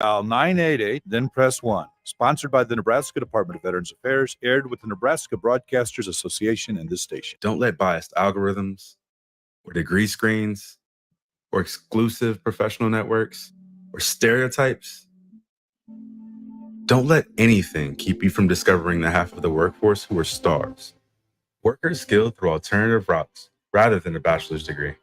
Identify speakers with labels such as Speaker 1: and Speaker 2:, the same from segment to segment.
Speaker 1: Dial 988, then press 1. Sponsored by the Nebraska Department of Veterans Affairs, aired with the Nebraska Broadcasters Association and this station.
Speaker 2: Don't let biased algorithms or degree screens or exclusive professional networks or stereotypes. Don't let anything keep you from discovering the half of the workforce who are stars. Workers skilled through alternative routes rather than a bachelor's degree.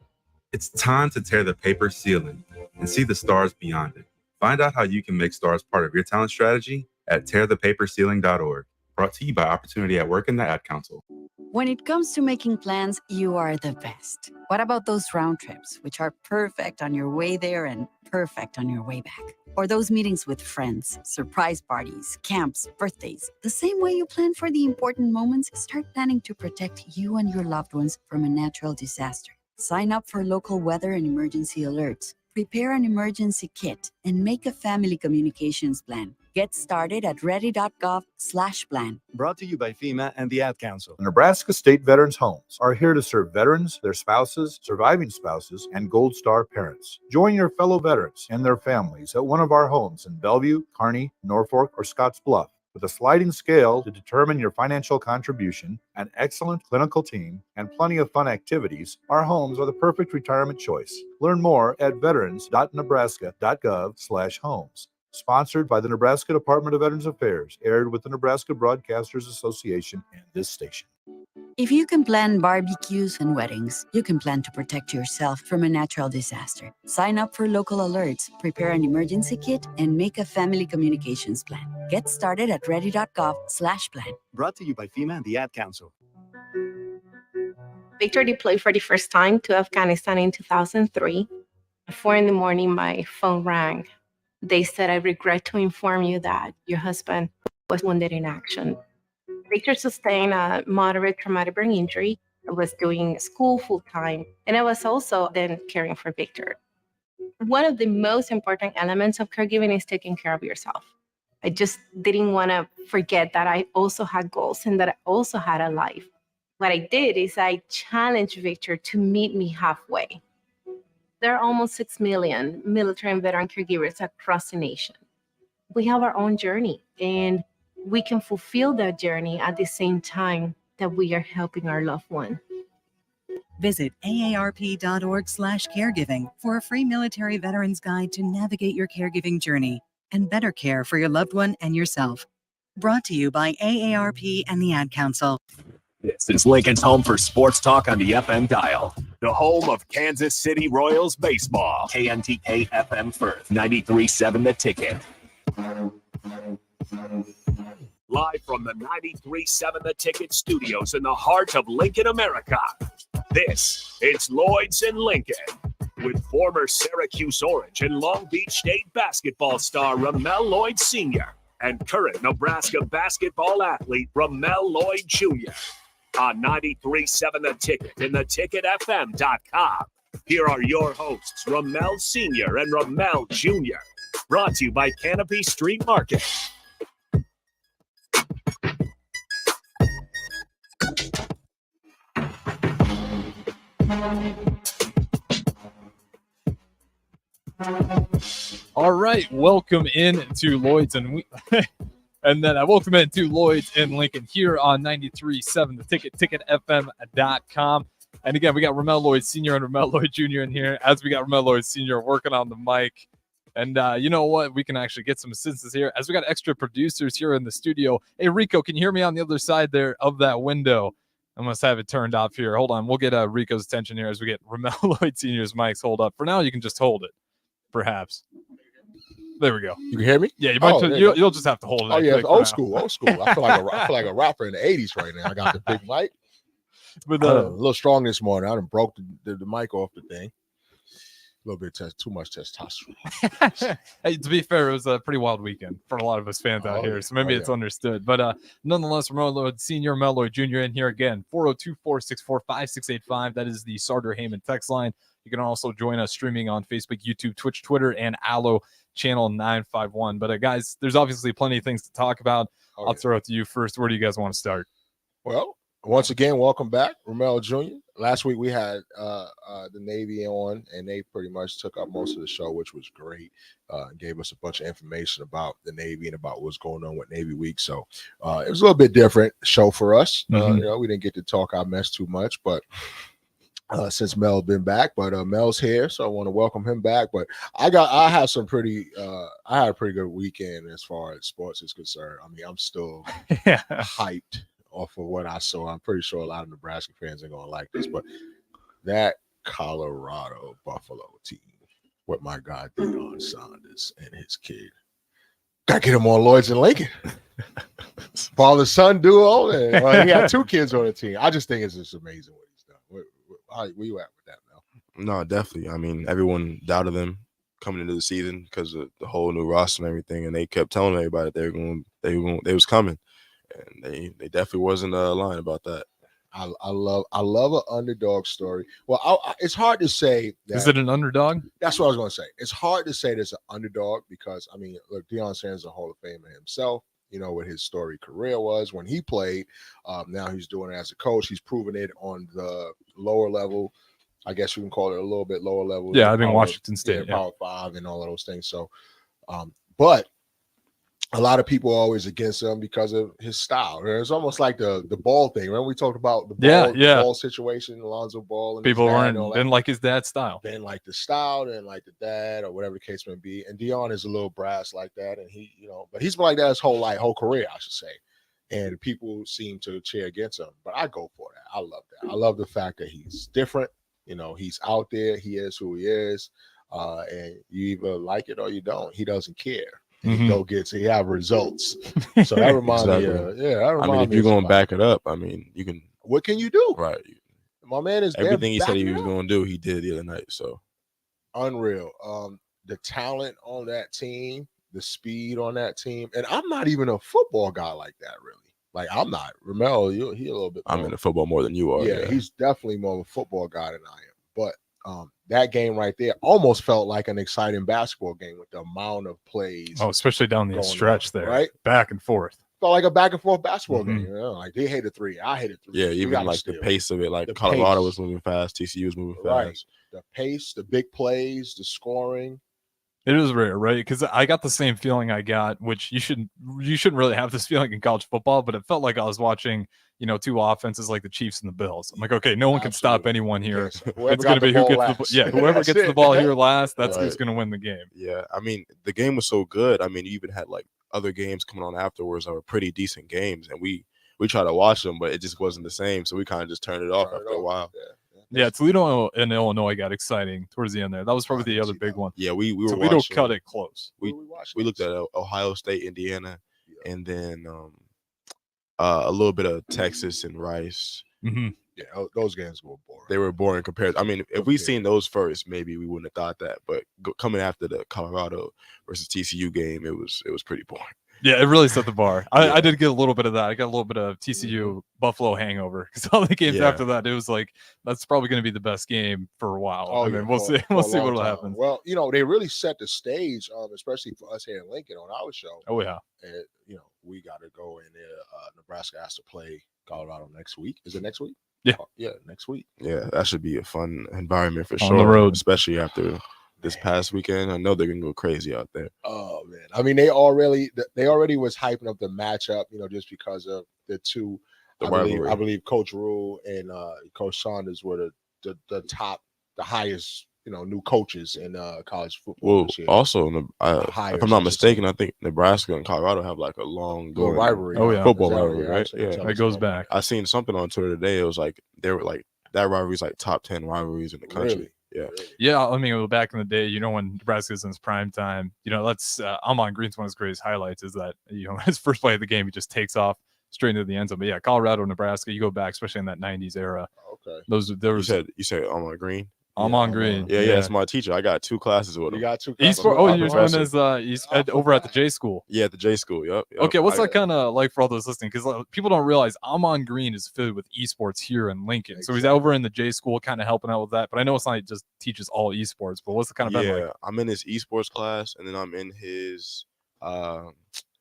Speaker 2: It's time to tear the paper ceiling and see the stars beyond it. Find out how you can make stars part of your talent strategy at tearthepaperceiling.org. Brought to you by Opportunity at Work and the Ad Council.
Speaker 3: When it comes to making plans, you are the best. What about those round trips, which are perfect on your way there and perfect on your way back? Or those meetings with friends, surprise parties, camps, birthdays. The same way you plan for the important moments, start planning to protect you and your loved ones from a natural disaster. Sign up for local weather and emergency alerts. Prepare an emergency kit and make a family communications plan. Get started at ready.gov/plan.
Speaker 4: Brought to you by FEMA and the Ad Council.
Speaker 1: Nebraska State Veterans Homes are here to serve veterans, their spouses, surviving spouses, and Gold Star parents. Join your fellow veterans and their families at one of our homes in Bellevue, Kearney, Norfolk, or Scottsbluff. With a sliding scale to determine your financial contribution, an excellent clinical team, and plenty of fun activities, our homes are the perfect retirement choice. Learn more at veterans.nebraska.gov/homes. Sponsored by the Nebraska Department of Veterans Affairs, aired with the Nebraska Broadcasters Association and this station.
Speaker 3: If you can plan barbecues and weddings, you can plan to protect yourself from a natural disaster. Sign up for local alerts, prepare an emergency kit, and make a family communications plan. Get started at ready.gov/plan.
Speaker 4: Brought to you by FEMA and the Ad Council.
Speaker 5: Victor deployed for the first time to Afghanistan in 2003. At 4 in the morning, my phone rang. They said, "I regret to inform you that your husband was wounded in action." Victor sustained a moderate traumatic brain injury. I was doing school full-time, and I was also then caring for Victor. One of the most important elements of caregiving is taking care of yourself. I just didn't want to forget that I also had goals and that I also had a life. What I did is I challenged Victor to meet me halfway. There are almost 6 million military and veteran caregivers across the nation. We have our own journey, and we can fulfill that journey at the same time that we are helping our loved one.
Speaker 6: Visit aarp.org/caregiving for a free military veterans guide to navigate your caregiving journey and better care for your loved one and yourself. Brought to you by AARP and the Ad Council.
Speaker 7: This is Lincoln's home for sports talk on the FM dial. The home of Kansas City Royals baseball. KNTK FM Firth, 93.7 The Ticket. Live from the 93.7 The Ticket studios in the heart of Lincoln, America. This is Lloyds in Lincoln with former Syracuse Orange and Long Beach State basketball star Ramel Lloyd Sr. and current Nebraska basketball athlete Ramel Lloyd Jr. on 93.7 The Ticket and theticketfm.com. Here are your hosts, Ramel Sr. and Ramel Jr. Brought to you by Canopy Street Market.
Speaker 8: All right, welcome in to Lloyd's and welcome into Lloyd's in Lincoln here on 93.7 The Ticket, ticketfm.com. And again, we got Ramel Lloyd Sr. and Ramel Lloyd Jr. in here, as we got Ramel Lloyd Sr. working on the mic. And you know what? We can actually get some assistance here as we got extra producers here in the studio. Hey, Rico, can you hear me on the other side there of that window? I must have it turned off here. Hold on. We'll get Rico's attention here as we get Ramel Lloyd Sr.'s mics hold up. For now, you can just hold it, perhaps. There we go.
Speaker 9: You can hear me?
Speaker 8: Yeah, you might you'll just have to hold it.
Speaker 9: Oh, yeah, old school. I feel like a rapper in the 80s right now. I got the big mic. But a little strong this morning. I done broke the mic off the thing. A little bit too much testosterone.
Speaker 8: Hey, to be fair, it was a pretty wild weekend for a lot of us fans out here, so maybe it's understood. But nonetheless, Ramel Lloyd Sr., Ramel Lloyd Jr. in here again, 402-464-5685. That is the Sartor Heyman text line. You can also join us streaming on Facebook, YouTube, Twitch, Twitter, and Allo channel 951. But guys, there's obviously plenty of things to talk about. I'll throw it to you first. Where do you guys want to start?
Speaker 9: Well, Once again, welcome back, Ramel Jr. Last week we had the Navy on, and they pretty much took up most of the show, which was great. Gave us a bunch of information about the Navy and about what's going on with Navy Week. So it was a little bit different show for us.
Speaker 8: Mhm.
Speaker 9: We didn't get to talk our mess too much, but since Mel's been back, but Mel's here, so I want to welcome him back. But I had a pretty good weekend as far as sports is concerned. I mean, I'm still hyped off of what I saw. I'm pretty sure a lot of Nebraska fans are gonna like this, but that Colorado Buffalo team with my guy Deion Sanders and his kid, gotta get him on Lloyds In Lincoln. Father-son duo, and he had 2 kids on the team. I just think it's just amazing what he's done. Where you at with that, Mel?
Speaker 10: No, definitely. I mean, everyone doubted them coming into the season because of the whole new roster and everything, and they kept telling everybody they was coming, and they definitely wasn't lying about that.
Speaker 9: I love an underdog story. Well, it's hard to say.
Speaker 8: Is it an underdog?
Speaker 9: That's what I was going to say. It's hard to say there's an underdog because, I mean, look, Deion Sanders is a Hall of Famer himself. You know what his story career was when he played. Now he's doing it as a coach. He's proven it on the lower level. I guess you can call it a little bit lower level.
Speaker 8: Yeah, I think Washington State.
Speaker 9: Power 5 and all of those things. So, but a lot of people are always against him because of his style. It's almost like the ball thing. Remember we talked about the ball situation, Alonzo Ball. And
Speaker 8: people didn't like his dad's style.
Speaker 9: Didn't like the style, didn't like the dad, or whatever the case may be. And Deion is a little brass like that, and he, but he's been like that his whole career, I should say. And people seem to cheer against him, but I go for that. I love that. I love the fact that he's different. He's out there. He is who he is, and you either like it or you don't. He doesn't care. He have results. So that reminds me.
Speaker 10: I mean, if you're going to back it up, I mean, you can.
Speaker 9: What can you do?
Speaker 10: Right.
Speaker 9: My man is
Speaker 10: everything he said he was going to do. He did the other night. So
Speaker 9: unreal. The talent on that team, the speed on that team, and I'm not even a football guy like that, really. Like I'm not. Ramel, he a little bit.
Speaker 10: I'm into football more than you are.
Speaker 9: Yeah, he's definitely more of a football guy than I am. But that game right there almost felt like an exciting basketball game with the amount of plays.
Speaker 8: Oh, especially down the stretch there,
Speaker 9: right?
Speaker 8: Back and forth.
Speaker 9: Felt like a back and forth basketball game. Like they hit a 3, I hit a 3.
Speaker 10: Yeah, even like the pace of it. Like Colorado was moving fast, TCU was moving fast.
Speaker 9: Right. The pace, the big plays, the scoring.
Speaker 8: It is rare, right? Because I got the same feeling I got, which you shouldn't really have this feeling in college football, but it felt like I was watching, 2 offenses like the Chiefs and the Bills. I'm like, okay, no one can stop anyone here. It's going to be whoever gets the ball here last, that's who's going to win the game.
Speaker 10: Yeah, I mean, the game was so good. I mean, you even had like other games coming on afterwards that were pretty decent games, and we tried to watch them, but it just wasn't the same. So we kind of just turned it off after a while.
Speaker 8: Yeah, Toledo and Illinois got exciting towards the end there. That was probably the other big one.
Speaker 10: Yeah, we were
Speaker 8: Toledo
Speaker 10: watching,
Speaker 8: cut it close.
Speaker 10: We looked at Ohio State, Indiana, and then a little bit of Texas and Rice.
Speaker 8: Mm-hmm.
Speaker 9: Yeah, those games were boring.
Speaker 10: They were boring compared. I mean, if we seen those first, maybe we wouldn't have thought that. But coming after the Colorado versus TCU game, it was pretty boring.
Speaker 8: Yeah, it really set the bar. I did get a little bit of that. I got a little bit of TCU Buffalo hangover because all the games after that, it was like that's probably going to be the best game for a while. We'll see. We'll see what will happen.
Speaker 9: Well, they really set the stage, especially for us here in Lincoln on our show.
Speaker 8: Oh yeah.
Speaker 9: And we got to go in there. Nebraska has to play Colorado next week. Is it next week?
Speaker 8: Yeah,
Speaker 9: next week.
Speaker 10: Yeah, that should be a fun environment for sure.
Speaker 8: On the road,
Speaker 10: especially after this past weekend. I know they're gonna go crazy out there.
Speaker 9: Oh man, I mean they already was hyping up the matchup, just because of the two. I believe Coach Rule and Coach Saunders were the top, the highest, new coaches in college football.
Speaker 10: Well, also, if I'm not mistaken, I think Nebraska and Colorado have like a long
Speaker 9: rivalry.
Speaker 8: Oh yeah,
Speaker 10: football rivalry, right? Yeah,
Speaker 8: it goes back.
Speaker 10: I seen something on Twitter today. It was like they were like that rivalry's like top 10 rivalries in the country.
Speaker 9: Really?
Speaker 8: Yeah. I mean, back in the day, when Nebraska's in his prime time, that's Amon Green's one of his greatest highlights is that his first play of the game, he just takes off straight into the end zone. But yeah, Colorado, Nebraska, you go back, especially in that '90s era.
Speaker 9: Okay.
Speaker 10: You said Amon Green.
Speaker 8: Amon Green.
Speaker 10: Yeah, it's my teacher. I got 2 classes with him.
Speaker 9: You got 2 classes.
Speaker 8: You're doing his over at the J school.
Speaker 10: Yeah, at the J school. Yep.
Speaker 8: Okay, what's that kind of like for all those listening? Because people don't realize Amon Green is affiliated with esports here in Lincoln, so he's over in the J school, kind of helping out with that. But I know it's not just teaches all esports. But what's the kind of
Speaker 10: like? I'm in his esports class, and then I'm in his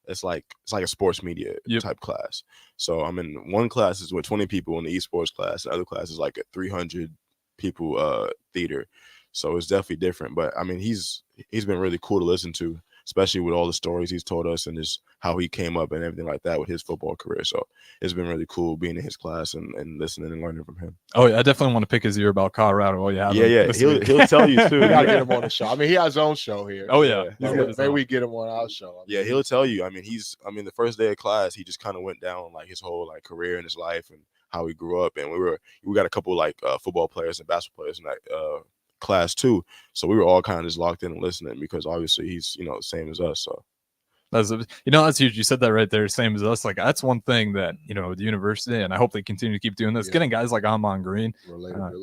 Speaker 10: it's like a sports media type class. So I'm in one class is with 20 people in the esports class. The other class is like a 300 people theater. So it's definitely different. But I mean, he's been really cool to listen to, especially with all the stories he's told us and just how he came up and everything like that with his football career. So it's been really cool being in his class and listening and learning from him.
Speaker 8: Oh yeah, I definitely want to pick his ear about Colorado. Oh yeah,
Speaker 10: he'll tell you too.
Speaker 9: We gotta get him on the show. I mean, he has his own show here.
Speaker 8: Oh yeah,
Speaker 9: maybe we get him on our show.
Speaker 10: Yeah, he'll tell you. I mean, the first day of class, he just kind of went down like his whole like career and his life and how he grew up. And we got a couple like football players and basketball players in that class too. So we were all kind of just locked in and listening because obviously he's the same as us. So
Speaker 8: that's huge. You said that right there, same as us. Like that's one thing that the university, and I hope they continue to keep doing this. Getting guys like Amon Green,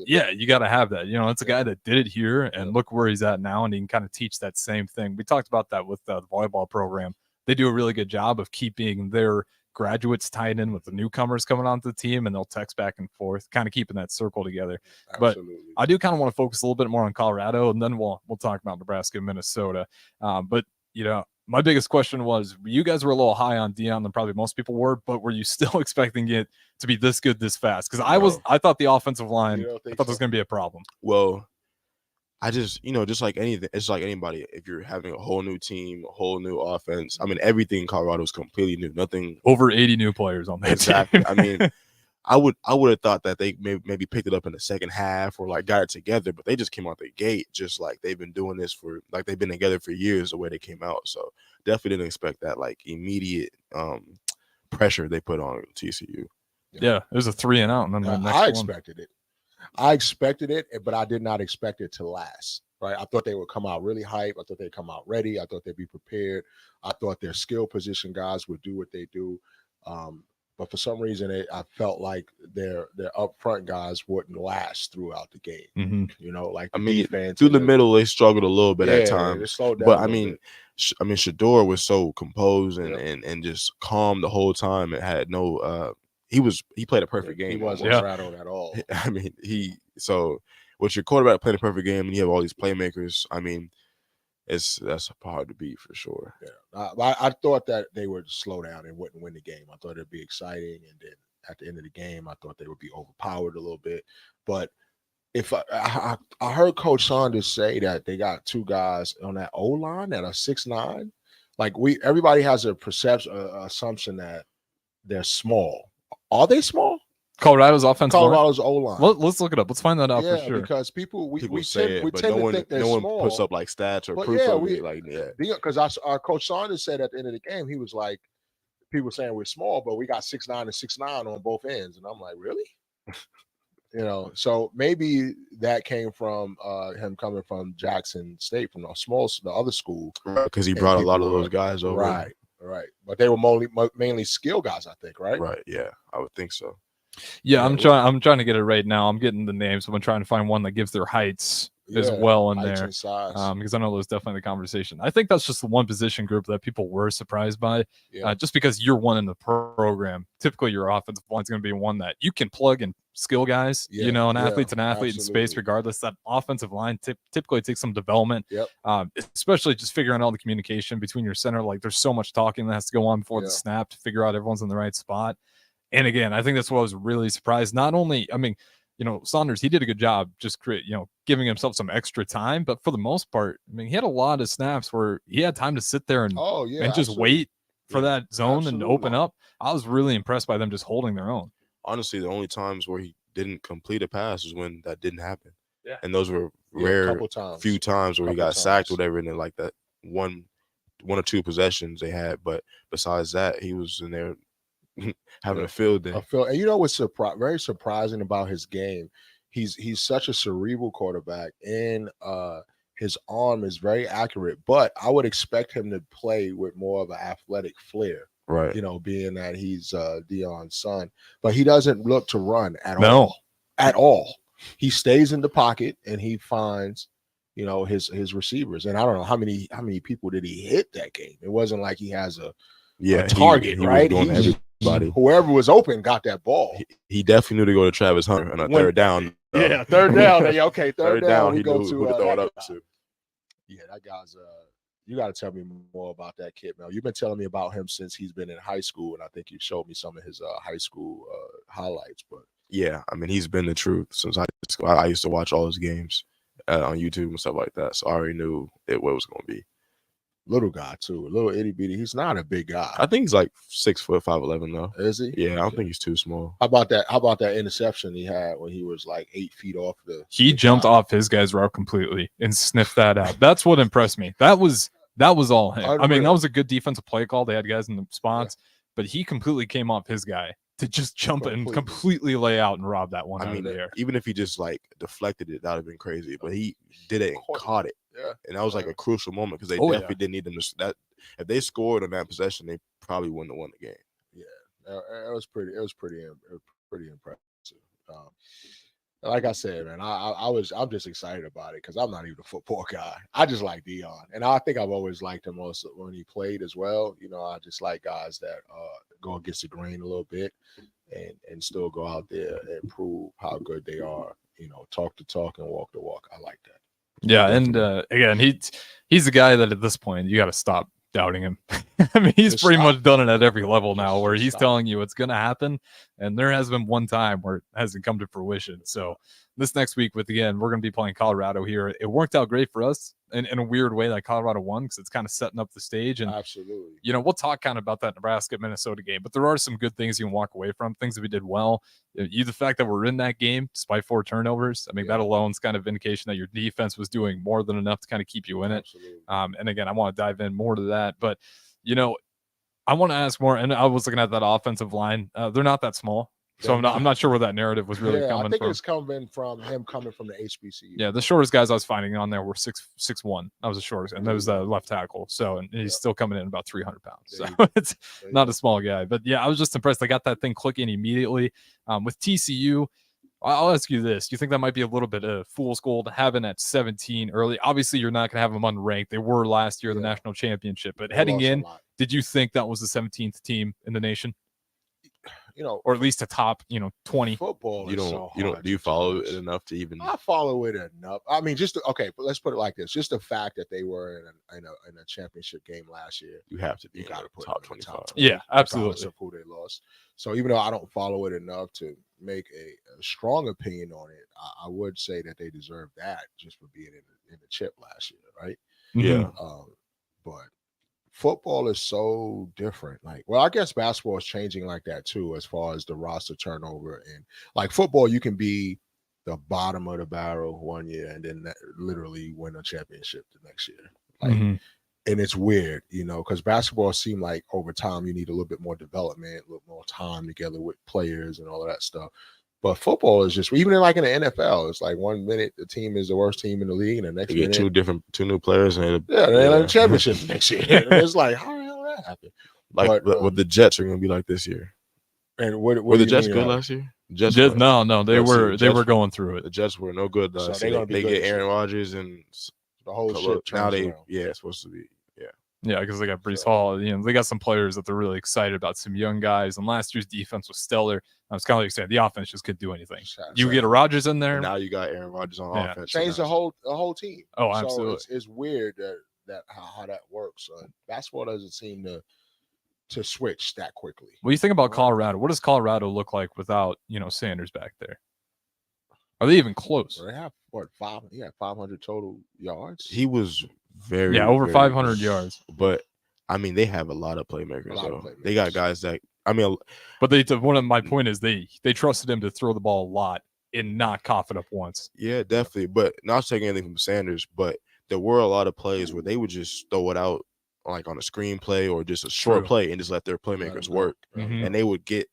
Speaker 8: you got to have that. It's a guy that did it here, and look where he's at now, and he can kind of teach that same thing. We talked about that with the volleyball program. They do a really good job of keeping their graduates tied in with the newcomers coming onto the team, and they'll text back and forth, kind of keeping that circle together. Absolutely. But I do kind of want to focus a little bit more on Colorado, and then we'll talk about Nebraska and Minnesota. But my biggest question was, you guys were a little high on Deion than probably most people were, but were you still expecting it to be this good this fast? Because I thought the offensive line, I thought there was going to be a problem.
Speaker 10: Well, I just, just like anything, it's like anybody. If you're having a whole new team, a whole new offense, I mean, everything in Colorado is completely new. Nothing
Speaker 8: over 80 new players on that
Speaker 10: exactly.
Speaker 8: team.
Speaker 10: I mean, I would have thought that they maybe picked it up in the second half or like got it together, but they just came out the gate just like they've been doing this for like they've been together for years the way they came out. So definitely didn't expect that like immediate pressure they put on TCU.
Speaker 8: Yeah, it was a 3 and out, and then the next
Speaker 9: I expected it. I expected it, but I did not expect it to last. Right? I thought they would come out really hype. I thought they'd come out ready. I thought they'd be prepared. I thought their skill position guys would do what they do. But for some reason, I felt like their up front guys wouldn't last throughout the game.
Speaker 8: Mm-hmm.
Speaker 9: Like
Speaker 10: I mean, through the middle, they struggled a little bit at times. But I mean, Shador was so composed and just calm the whole time. It had no. He played a perfect game.
Speaker 9: He wasn't rattled at all.
Speaker 10: I mean, with your quarterback playing a perfect game and you have all these playmakers, I mean, that's hard to beat for sure.
Speaker 9: Yeah, I thought that they would slow down and wouldn't win the game. I thought it'd be exciting, and then at the end of the game, I thought they would be overpowered a little bit. But if I heard Coach Saunders say that they got two guys on that O line that are 6'9", like everybody has a assumption that they're small. Are they small?
Speaker 8: Colorado's offensive line?
Speaker 9: Colorado's O-line.
Speaker 8: Let's look it up. Let's find that out for sure.
Speaker 9: Because people
Speaker 10: say
Speaker 9: we tend to think they're small.
Speaker 10: No one puts up like stats or proof of it.
Speaker 9: Because our Coach Saunders said at the end of the game, he was like, people saying we're small, but we got 6'9" and 6'9" on both ends. And I'm like, really? So maybe that came from him coming from Jackson State, from the other school.
Speaker 10: Because he brought a lot of those guys over.
Speaker 9: Right. But they were mainly skill guys, I think, right?
Speaker 10: Right, yeah. I would think so.
Speaker 8: Yeah, I'm trying to get it right now. I'm getting the names. I'm trying to find one that gives their heights as well in there. Because I know there's definitely the conversation. I think that's just the one position group that people were surprised by. Just because you're one in the program, typically your offensive line is going to be one that you can plug in skill guys, an athlete's an athlete in space regardless. That offensive line typically takes some development, especially just figuring out all the communication between your center. Like there's so much talking that has to go on before the snap to figure out everyone's in the right spot. And again, I think that's what I was really surprised. Not only, I mean, Saunders, he did a good job just giving himself some extra time, but for the most part, I mean, he had a lot of snaps where he had time to sit there and just wait for that zone and open up. I was really impressed by them just holding their own.
Speaker 10: Honestly, the only times where he didn't complete a pass was when that didn't happen. Yeah. And those were rare, few times where he got sacked, whatever, and then like that one or two possessions they had. But besides that, he was in there having a field day.
Speaker 9: And you know what's very surprising about his game? He's such a cerebral quarterback, and his arm is very accurate. But I would expect him to play with more of an athletic flair,
Speaker 10: right?
Speaker 9: Being that he's Deion's son, but he doesn't look to run at all. He stays in the pocket and he finds his receivers. And I don't know how many people did he hit that game. It wasn't like he has a target,
Speaker 10: he
Speaker 9: right?
Speaker 10: Was doing everybody.
Speaker 9: Whoever was open got that ball.
Speaker 10: He definitely knew to go to Travis Hunter on a third down.
Speaker 9: Third down. Okay, third down.
Speaker 10: He
Speaker 9: go
Speaker 10: knew
Speaker 9: to
Speaker 10: who to throw it up to.
Speaker 9: Yeah, that guy's You got to tell me more about that kid, Mel. You've been telling me about him since he's been in high school, and I think you showed me some of his high school highlights. But
Speaker 10: yeah, I mean, he's been the truth since high school. I used to watch all his games on YouTube and stuff like that, so I already knew what it was going to be.
Speaker 9: Little guy too, a little itty bitty. He's not a big guy.
Speaker 10: I think he's like 6 foot 5'11" though.
Speaker 9: Is he?
Speaker 10: Yeah, I don't think he's too small.
Speaker 9: How about that interception he had when he was like 8 feet off the?
Speaker 8: He jumped off his guy's route completely and sniffed that out. That's what impressed me. That was all him. I mean, that was a good defensive play call. They had guys in the spots, but he completely came off his guy to just jump and completely lay out and rob that one out of the air.
Speaker 10: Even if he just like deflected it, that would have been crazy. But he did it and caught it.
Speaker 9: Yeah.
Speaker 10: And that was like a crucial moment because they definitely didn't need them to. That if they scored on that possession, they probably wouldn't have won the game.
Speaker 9: Yeah, it was pretty impressive. Like I said, man, I'm just excited about it because I'm not even a football guy. I just like Dion, and I think I've always liked him also when he played as well. You know, I just like guys that go against the grain a little bit and still go out there and prove how good they are. You know, talk the talk and walk the walk. I like that.
Speaker 8: Yeah, and again, he's a guy that at this point you got to stop doubting him. I mean, he's pretty much done it at every level now, where he's telling you it's going to happen, and there has been one time where it hasn't come to fruition. So this next week, we're going to be playing Colorado here. It worked out great for us in a weird way that Colorado won because it's kind of setting up the stage. And
Speaker 9: absolutely,
Speaker 8: you know, we'll talk kind of about that Nebraska-Minnesota game, but there are some good things you can walk away from, things that we did well. The fact that we're in that game despite 4 turnovers, I mean, that alone is kind of indication that your defense was doing more than enough to kind of keep you in it. And again, I want to dive in more to that, but you know, I want to ask more. And I was looking at that offensive line; they're not that small, so I'm not sure where that narrative was really coming from.
Speaker 9: I think it's coming from the HBCU.
Speaker 8: Yeah, the shortest guys I was finding on there were 6'1". That was the shortest, and that was the left tackle. So, and he's still coming in about 300 pounds. So it's not a small guy. But yeah, I was just impressed. I got that thing clicking immediately. With TCU, I'll ask you this. Do you think that might be a little bit of fool's gold having at 17 early? Obviously, you're not going to have them unranked. They were last year, the national championship. But heading in, did you think that was the 17th team in the nation?
Speaker 9: You know,
Speaker 8: or at least a top, 20.
Speaker 9: Football.
Speaker 10: Do you follow it enough to even?
Speaker 9: I follow it enough. I mean, but let's put it like this: just the fact that they were in a championship game last year,
Speaker 10: you have to
Speaker 9: you got to put
Speaker 10: top 25.
Speaker 8: Yeah, absolutely.
Speaker 9: Of who they lost. So even though I don't follow it enough to make a strong opinion on it, I would say that they deserve that just for being in the chip last year, right?
Speaker 10: Yeah.
Speaker 9: But football is so different. Like, well, I guess basketball is changing like that too, as far as the roster turnover. And like football, you can be the bottom of the barrel one year and then literally win a championship the next year. Like, and it's weird, because basketball seemed like over time you need a little bit more development, a little more time together with players and all of that stuff. But football is just, even in the NFL, it's like 1 minute the team is the worst team in the league, and the next minute
Speaker 10: two new players, and
Speaker 9: they have a championship next year. It's like, how the hell that happened?
Speaker 10: Like what the Jets are going to be like this year.
Speaker 9: And what
Speaker 10: were the Jets good last year?
Speaker 8: Jets, no, they were going through it.
Speaker 10: The Jets were no good.
Speaker 9: So
Speaker 10: they get Aaron Rodgers and
Speaker 9: the whole shit.
Speaker 10: Now it's supposed to be.
Speaker 8: Yeah, because they got Brees Hall. They got some players that they're really excited about, some young guys. And last year's defense was stellar. I was kind of like saying the offense just couldn't do anything. You get a Rodgers in there.
Speaker 10: And now you got Aaron Rodgers on offense.
Speaker 9: Change the whole team.
Speaker 8: Oh, absolutely.
Speaker 9: So it's weird that how that works. Basketball doesn't seem to switch that quickly.
Speaker 8: What do you think about Colorado? What does Colorado look like without Sanders back there? Are they even close?
Speaker 9: Well, they have 500 total yards.
Speaker 10: He was
Speaker 8: over 500 yards.
Speaker 10: But I mean, they have a lot of playmakers. They got guys that
Speaker 8: but one of my point is they trusted him to throw the ball a lot and not cough it up once.
Speaker 10: Yeah, definitely. But not taking anything from Sanders, but there were a lot of plays where they would just throw it out like on a screenplay or just a short play and just let their playmakers work. And they would get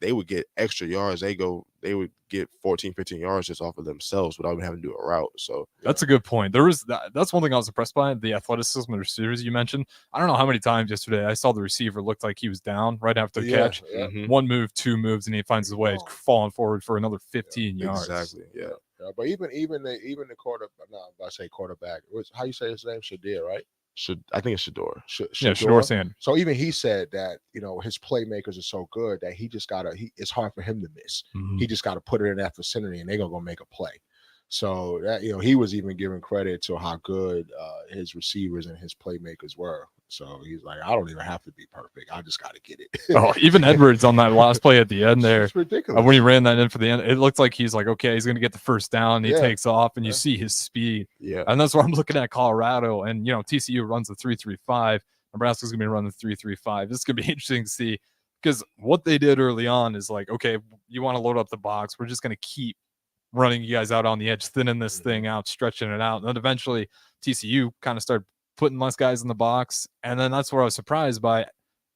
Speaker 10: extra yards. They would get 14, 15 yards just off of themselves without even having to do a route. So
Speaker 8: that's a good point. That's one thing I was impressed by, the athleticism of the receivers you mentioned. I don't know how many times yesterday I saw the receiver looked like he was down right after the catch. One move, 2 moves, and he finds his way falling forward for another 15 yards.
Speaker 10: Exactly. Yeah.
Speaker 9: But even the quarterback, I say quarterback. How you say his name? Shadir, right?
Speaker 10: I think it's Shador.
Speaker 8: Shador Sanders.
Speaker 9: So even he said that his playmakers are so good that he just gotta. It's hard for him to miss. He just got to put it in that vicinity, and they're gonna go make a play. So that he was even giving credit to how good his receivers and his playmakers were. So he's like, I don't even have to be perfect. I just got to get it.
Speaker 8: Oh, even Edwards on that last play at the end there.
Speaker 9: It's ridiculous.
Speaker 8: When he ran that in for the end, it looked like he's like, okay, he's going to get the first down. He takes off, and you see his speed.
Speaker 10: Yeah.
Speaker 8: And that's what I'm looking at Colorado. And, TCU runs the 3-3-5. Nebraska's going to be running the 3-3-5. This is going to be interesting to see because what they did early on is like, okay, you want to load up the box. We're just going to keep running you guys out on the edge, thinning this thing out, stretching it out. And then eventually TCU kind of started putting less guys in the box. And then that's where I was surprised by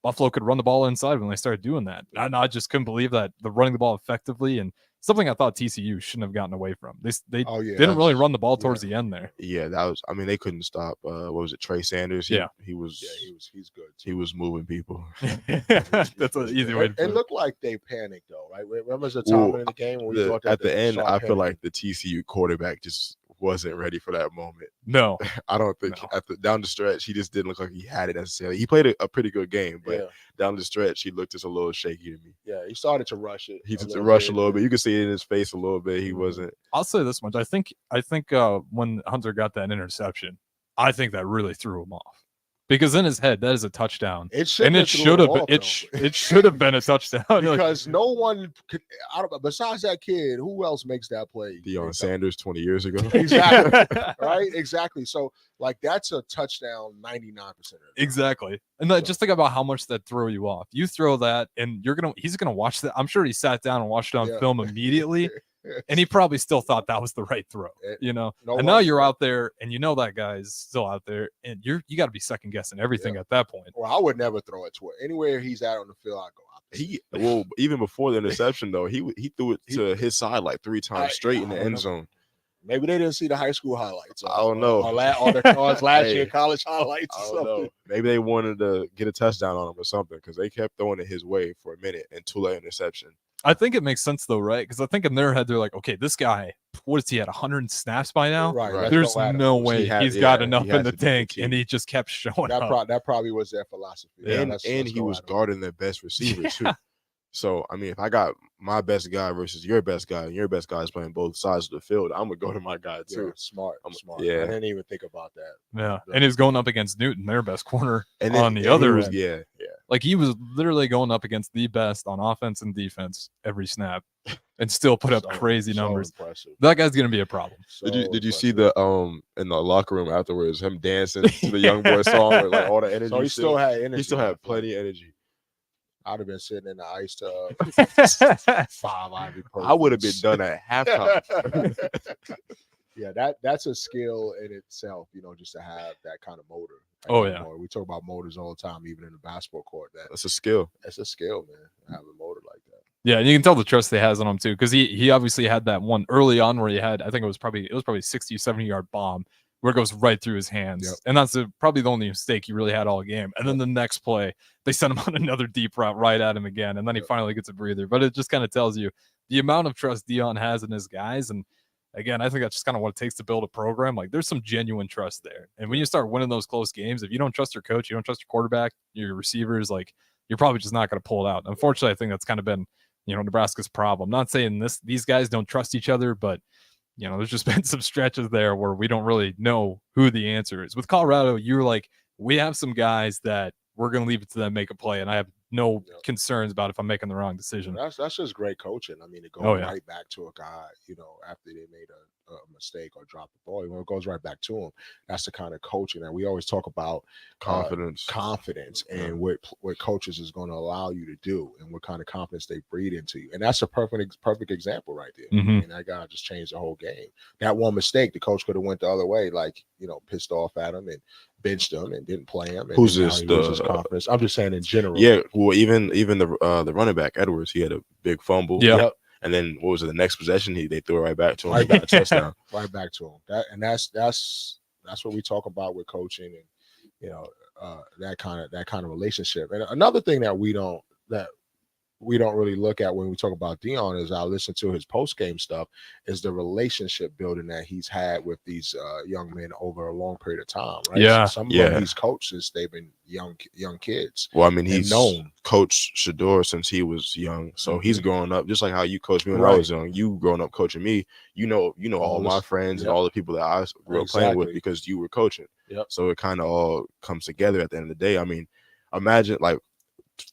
Speaker 8: Buffalo could run the ball inside when they started doing that. And I just couldn't believe that the running the ball effectively and something I thought TCU shouldn't have gotten away from. They didn't really run the ball towards the end there.
Speaker 10: Yeah, that was. I mean, they couldn't stop. What was it, Trey Sanders? He's good. He was moving people.
Speaker 8: That's an easy way to put
Speaker 9: it. It looked like they panicked though, right? Remember the time in the game when we thought that
Speaker 10: at the end, I feel
Speaker 9: panic?
Speaker 10: like the TCU quarterback just wasn't ready for that moment.
Speaker 8: No,
Speaker 10: I don't think down the stretch he just didn't look like he had it necessarily. He played a pretty good game, but down the stretch he looked just a little shaky to me.
Speaker 9: Yeah, he started to rush it.
Speaker 10: He started to rush a little bit. You could see it in his face a little bit. He wasn't.
Speaker 8: I'll say this much. I think when Hunter got that interception, I think that really threw him off. Because in his head, that is a touchdown, and it should have been. It should have been a touchdown
Speaker 9: because no one could, besides that kid, who else makes that play?
Speaker 10: Deion Sanders 20 years ago.
Speaker 9: Exactly. Right. Exactly. So like that's a touchdown 99%.
Speaker 8: Exactly. And just think about how much that throw you off. You throw that, and he's gonna watch that. I'm sure he sat down and watched it on film immediately. And he probably still thought that was the right throw, now you're out there and that guy's still out there and you got to be second guessing everything at that point.
Speaker 9: Well, I would never throw it to it. Anywhere he's at on the field, I go out.
Speaker 10: Even before the interception though, he threw it to his side like 3 times straight in the end zone.
Speaker 9: Maybe they didn't see the high school highlights.
Speaker 10: I don't know.
Speaker 9: Or the last year college highlights.
Speaker 10: I don't know. Maybe they wanted to get a touchdown on him or something because they kept throwing it his way for a minute until that interception.
Speaker 8: I think it makes sense though, right? Because I think in their head they're like, okay, this guy, what is he at 100 snaps by now?
Speaker 9: Right.
Speaker 8: There's no way he's got enough in the tank, and he just kept showing up.
Speaker 9: That probably was their philosophy.
Speaker 10: Yeah, and he was guarding their best receiver too. So I mean, if I got my best guy versus your best guy, and your best guy is playing both sides of the field, I'm gonna go to my guy too.
Speaker 9: Yeah, smart.
Speaker 10: Yeah,
Speaker 9: I didn't even think about that.
Speaker 8: Yeah, and he's going up against Newton, their best corner,
Speaker 10: and
Speaker 8: on the other end.
Speaker 10: Yeah.
Speaker 8: Like he was literally going up against the best on offense and defense every snap, and still put up crazy numbers.
Speaker 9: Impressive.
Speaker 8: That guy's gonna be a problem.
Speaker 10: Did you see the in the locker room afterwards him dancing to the Young Boy song with like all the energy?
Speaker 9: So he still had energy.
Speaker 10: He still had plenty of energy.
Speaker 9: I'd have been sitting in the ice tub. 5 Ivy.
Speaker 10: I would have been done at halftime.
Speaker 9: Yeah, that's a skill in itself, just to have that kind of motor. We talk about motors all the time, even in the basketball court. That's
Speaker 10: a skill.
Speaker 9: That's a skill, man. Have a motor like that.
Speaker 8: Yeah, and you can tell the trust they has on him too, because he obviously had that one early on where he had, I think it was probably 60, 70-yard bomb where it goes right through his hands.
Speaker 9: Yep.
Speaker 8: And that's probably the only mistake he really had all game. And then the next play, they sent him on another deep route right at him again. And then he finally gets a breather. But it just kind of tells you the amount of trust Deion has in his guys. And again, I think that's just kind of what it takes to build a program. Like there's some genuine trust there. And when you start winning those close games, if you don't trust your coach, you don't trust your quarterback, your receivers, like you're probably just not going to pull it out. Unfortunately, I think that's kind of been, Nebraska's problem. Not saying these guys don't trust each other, but there's just been some stretches there where we don't really know who the answer is. With Colorado, you're like, we have some guys that we're going to leave it to them make a play, and I have no concerns about if I'm making the wrong decision.
Speaker 9: That's just great coaching. I mean, it goes right back to a guy, after they made a mistake or dropped the ball, it goes right back to him. That's the kind of coaching that we always talk about. Confidence and what coaches is going to allow you to do and what kind of confidence they breed into you. And that's a perfect example right there.
Speaker 8: Mm-hmm.
Speaker 9: I mean, that guy just changed the whole game. That one mistake, the coach could have went the other way, like, pissed off at him and benched him and didn't play him. And
Speaker 10: who's this?
Speaker 9: His confidence. I'm just saying in general.
Speaker 10: Yeah, well, even the running back Edwards, he had a big fumble.
Speaker 8: Yeah. Yep.
Speaker 10: And then what was it? The next possession, they threw it right back to him. He got a touchdown.
Speaker 9: Right back to him. That's what we talk about with coaching and that kind of relationship. And another thing that we don't really look at when we talk about Dion is I listen to his post game stuff is the relationship building that he's had with these young men over a long period of time, right?
Speaker 8: Yeah.
Speaker 9: Some of them he's coached since they've been young kids.
Speaker 10: Well, I mean, he's
Speaker 9: known
Speaker 10: coached Shador since he was young, so he's growing up just like how you coached me when I was young. You growing up coaching me, you know all my friends and all the people that I grew up playing with because you were coaching. So it kind of all comes together at the end of the day. I mean, imagine like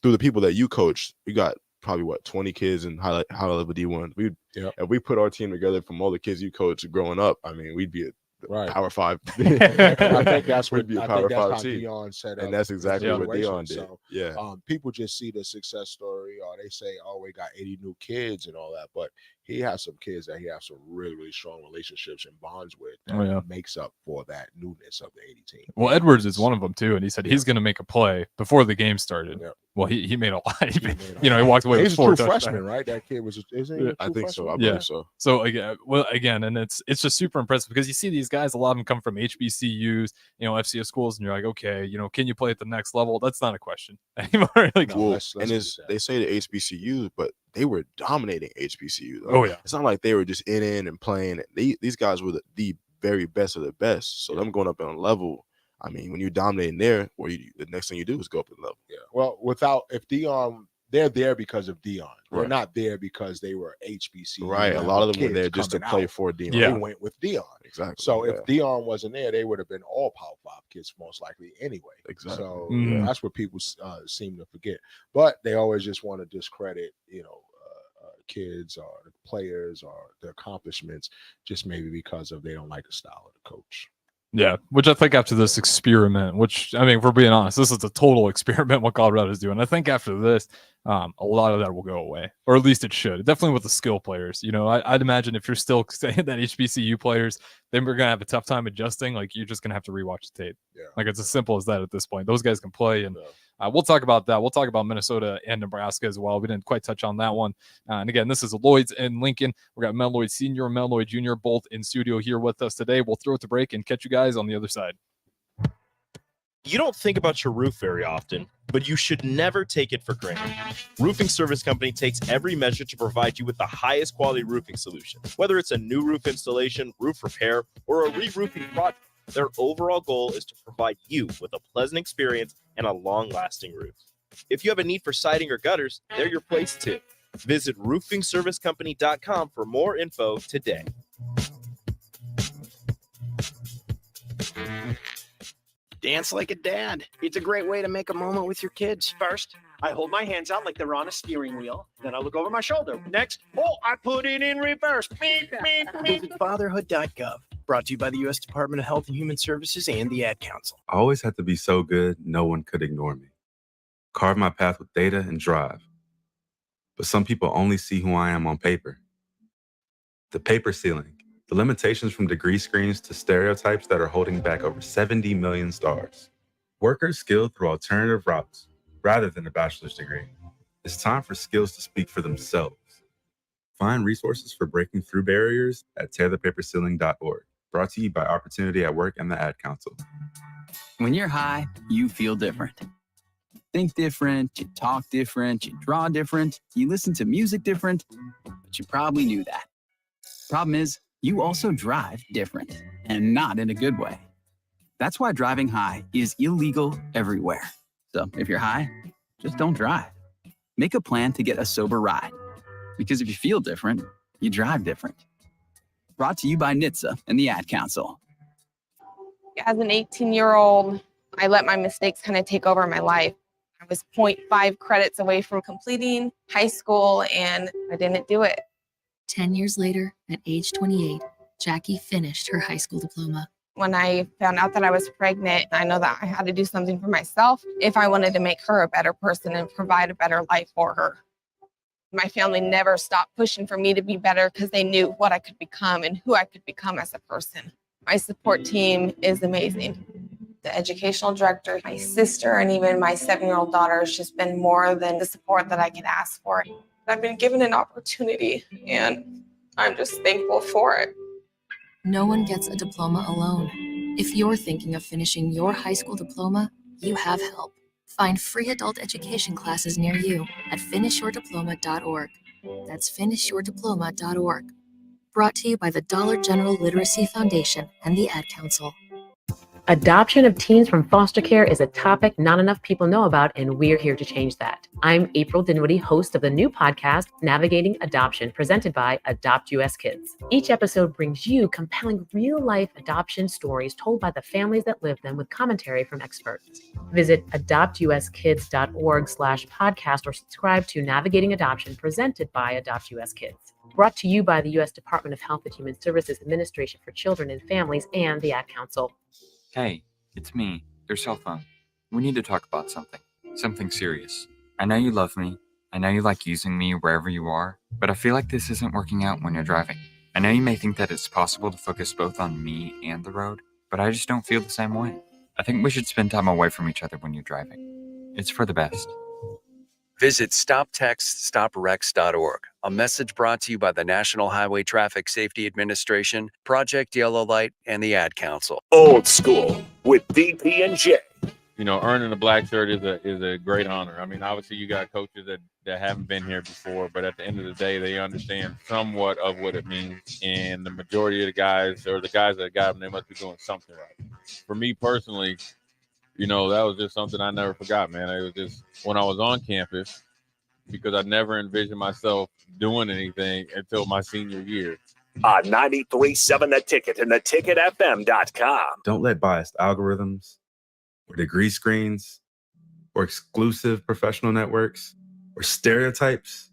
Speaker 10: through the people that you coached, we got probably 20 kids in high level D1. If we put our team together from all the kids you coached growing up, I mean, we'd be Power 5.
Speaker 9: I think that's what
Speaker 10: be a Power 5 team.
Speaker 9: Dion said,
Speaker 10: and that's exactly what Dion did.
Speaker 9: So, people just see the success story, or they say, "Oh, we got 80 new kids and all that," but he has some kids that he has some really, really strong relationships and bonds with that makes up for that newness of the 80 team.
Speaker 8: Well, Edwards is one of them too, and he said he's going to make a play before the game started. Well, he made a lot. He walked away with 4
Speaker 9: touchdowns. He's a true freshman, right? That kid was.
Speaker 10: I think so. I believe so.
Speaker 8: So again, and it's just super impressive because you see these guys. A lot of them come from HBCUs, FCS schools, and you're like, okay, can you play at the next level? That's not a question anymore.
Speaker 10: They say the HBCUs, but they were dominating HBCUs.
Speaker 8: Oh yeah,
Speaker 10: it's not like they were just in and playing. These guys were the very best of the best. So them going up on a level. I mean, when you're dominating there, the next thing you do is go up a level.
Speaker 9: Yeah. Well, if Dion, they're there because of Dion. They're not there because they were HBCU.
Speaker 10: Right. A lot of them were there just to play for Dion.
Speaker 9: They went with Dion.
Speaker 10: Exactly.
Speaker 9: So if Dion wasn't there, they would have been all Power 5 kids most likely anyway.
Speaker 10: Exactly.
Speaker 9: So that's what people seem to forget. But they always just want to discredit, kids or the players or the accomplishments just maybe because they don't like the style of the coach.
Speaker 8: Yeah, which I think after this experiment, which I mean, if we're being honest, this is a total experiment what Colorado is doing. I think after this, a lot of that will go away, or at least it should. Definitely with the skill players. I'd imagine if you're still saying that HBCU players, then we're gonna have a tough time adjusting. Like you're just gonna have to rewatch the tape.
Speaker 9: Yeah.
Speaker 8: Like it's as simple as that at this point. Those guys can play, and we'll talk about that. We'll talk about Minnesota and Nebraska as well. We didn't quite touch on that one. And again, this is Lloyds in Lincoln. We got Mel Lloyd Sr. and Mel Lloyd Jr. both in studio here with us today. We'll throw it to break and catch you guys on the other side.
Speaker 11: You don't think about your roof very often, but you should never take it for granted. Roofing Service Company takes every measure to provide you with the highest quality roofing solution. Whether it's a new roof installation, roof repair, or a re-roofing project, their overall goal is to provide you with a pleasant experience and a long-lasting roof. If you have a need for siding or gutters, they're your place too. Visit roofingservicecompany.com for more info today.
Speaker 12: Dance like a dad. It's a great way to make a moment with your kids.
Speaker 13: First, I hold my hands out like they're on a steering wheel. Then I look over my shoulder. Next, I put it in reverse. Beep, beep, beep.
Speaker 12: Visit fatherhood.gov. Brought to you by the U.S. Department of Health and Human Services and the Ad Council.
Speaker 2: I always had to be so good, no one could ignore me. Carve my path with data and drive. But some people only see who I am on paper. The paper ceiling. The limitations from degree screens to stereotypes that are holding back over 70 million stars. Workers skilled through alternative routes rather than a bachelor's degree. It's time for skills to speak for themselves. Find resources for breaking through barriers at tearthepaperceiling.org. Brought to you by Opportunity at Work and the Ad Council.
Speaker 14: When you're high, you feel different. Think different, you talk different, you draw different, you listen to music different, but you probably knew that. Problem is, you also drive different, and not in a good way. That's why driving high is illegal everywhere. So if you're high, just don't drive. Make a plan to get a sober ride. Because if you feel different, you drive different. Brought to you by NHTSA and the Ad Council.
Speaker 5: As an 18-year-old, I let my mistakes kind of take over my life. I was 0.5 credits away from completing high school, and I didn't do it.
Speaker 15: 10 years later, at age 28, Jackie finished her high school diploma.
Speaker 5: When I found out that I was pregnant, I know that I had to do something for myself if I wanted to make her a better person and provide a better life for her. My family never stopped pushing for me to be better because they knew what I could become and who I could become as a person. My support team is amazing. The educational director, my sister, and even my 7-year-old daughter has just been more than the support that I could ask for. I've been given an opportunity, and I'm just thankful for it.
Speaker 15: No one gets a diploma alone. If you're thinking of finishing your high school diploma, you have help. Find free adult education classes near you at finishyourdiploma.org. That's finishyourdiploma.org. Brought to you by the Dollar General Literacy Foundation and the Ad Council.
Speaker 16: Adoption of teens from foster care is a topic not enough people know about, and we're here to change that. I'm April Dinwiddie, host of the new podcast, Navigating Adoption, presented by Adopt US Kids. Each episode brings you compelling real-life adoption stories told by the families that live them with commentary from experts. Visit adoptuskids.org/podcast or subscribe to Navigating Adoption, presented by Adopt US Kids. Brought to you by the U.S. Department of Health and Human Services Administration for Children and Families and the Ad Council.
Speaker 17: Hey, it's me, your cell phone. We need to talk about something. Something serious. I know you love me. I know you like using me wherever you are, but I feel like this isn't working out when you're driving. I know you may think that it's possible to focus both on me and the road, but I just don't feel the same way. I think we should spend time away from each other when you're driving. It's for the best.
Speaker 18: Visit StopTextStopWrecks.org. A message brought to you by the National Highway Traffic Safety Administration, Project Yellow Light, and the Ad Council.
Speaker 7: Old School with DP and J.
Speaker 19: You know, earning a black shirt is a great honor. I mean, obviously you got coaches that haven't been here before, but at the end of the day, they understand somewhat of what it means. And the majority of the guys, or the guys that got them, they must be doing something right. For me personally, you know, that was just something I never forgot, man. It was just when I was on campus, because I never envisioned myself doing anything until my senior year.
Speaker 7: On 93.7 The Ticket and theticketfm.com.
Speaker 2: Don't let biased algorithms or degree screens or exclusive professional networks or stereotypes.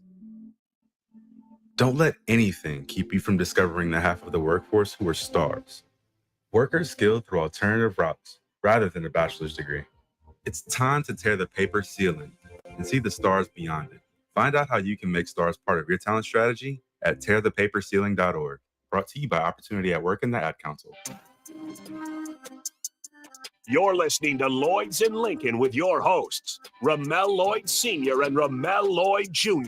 Speaker 2: Don't let anything keep you from discovering the half of the workforce who are stars. Workers skilled through alternative routes rather than a bachelor's degree. It's time to tear the paper ceiling and see the stars beyond it. Find out how you can make stars part of your talent strategy at tearthepaperceiling.org. Brought to you by Opportunity at Work and the Ad Council.
Speaker 7: You're listening to Lloyds in Lincoln with your hosts, Ramel Lloyd Sr. and Ramel Lloyd Jr.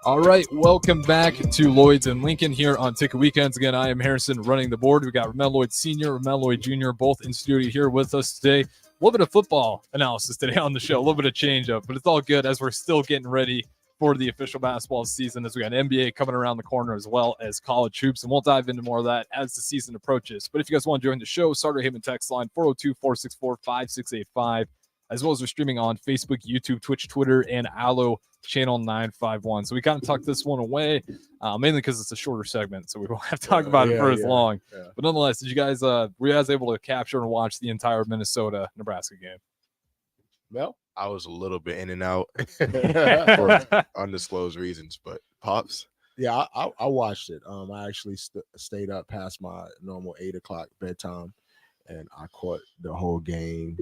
Speaker 8: All right, welcome back to Lloyds in Lincoln here on Ticket Weekends. Again, I am Harrison running the board. We got Ramel Lloyd Sr., Ramel Lloyd Jr., both in studio here with us today. A little bit of football analysis today on the show, a little bit of change up, but it's all good as we're still getting ready for the official basketball season, as we got NBA coming around the corner as well as college hoops, and we'll dive into more of that as the season approaches. But if you guys want to join the show, Starter Haven text line 402-464-5685, as well as we're streaming on Facebook, YouTube, Twitch, Twitter, and Allo Channel 951. So we kind of tucked this one away, mainly because it's a shorter segment, so we won't have to talk about it for as long. Yeah. But nonetheless, did you guys were you guys able to capture and watch the entire Minnesota-Nebraska game?
Speaker 10: Well, I was a little bit in and out for undisclosed reasons, but Pops.
Speaker 9: Yeah, I watched it. I actually stayed up past my normal 8 o'clock bedtime, and I caught the whole game.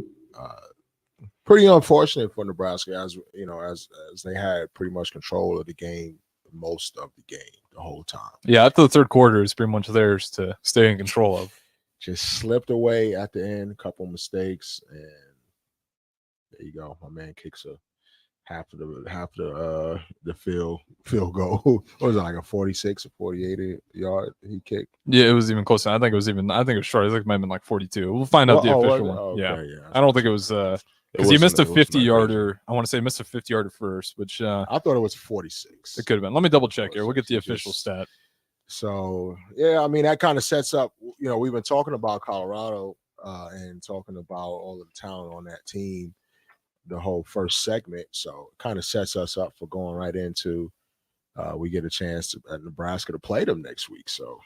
Speaker 9: Pretty unfortunate for Nebraska, as you know, as they had pretty much control of the game most of the game the whole time.
Speaker 8: Yeah, after the third quarter, it's pretty much theirs to stay in control of.
Speaker 9: Just slipped away at the end, a couple mistakes, and there you go. My man kicks a half the field goal. What was it, like a 46 or 48 yard he kicked?
Speaker 8: Yeah, it was even closer. I think it was short. I think it might have been like 42. We'll find out the official one.
Speaker 9: Okay,
Speaker 8: yeah.
Speaker 9: Yeah.
Speaker 8: I don't think it was because he missed a 50-yarder. I want to say missed a 50-yarder first, which
Speaker 9: I thought it was 46.
Speaker 8: It could have been. Let me double check here. We'll get the official stat.
Speaker 9: So yeah, I mean that kind of sets up. You know, we've been talking about Colorado and talking about all of the talent on that team the whole first segment, so it kind of sets us up for going right into we get a chance at Nebraska to play them next week, so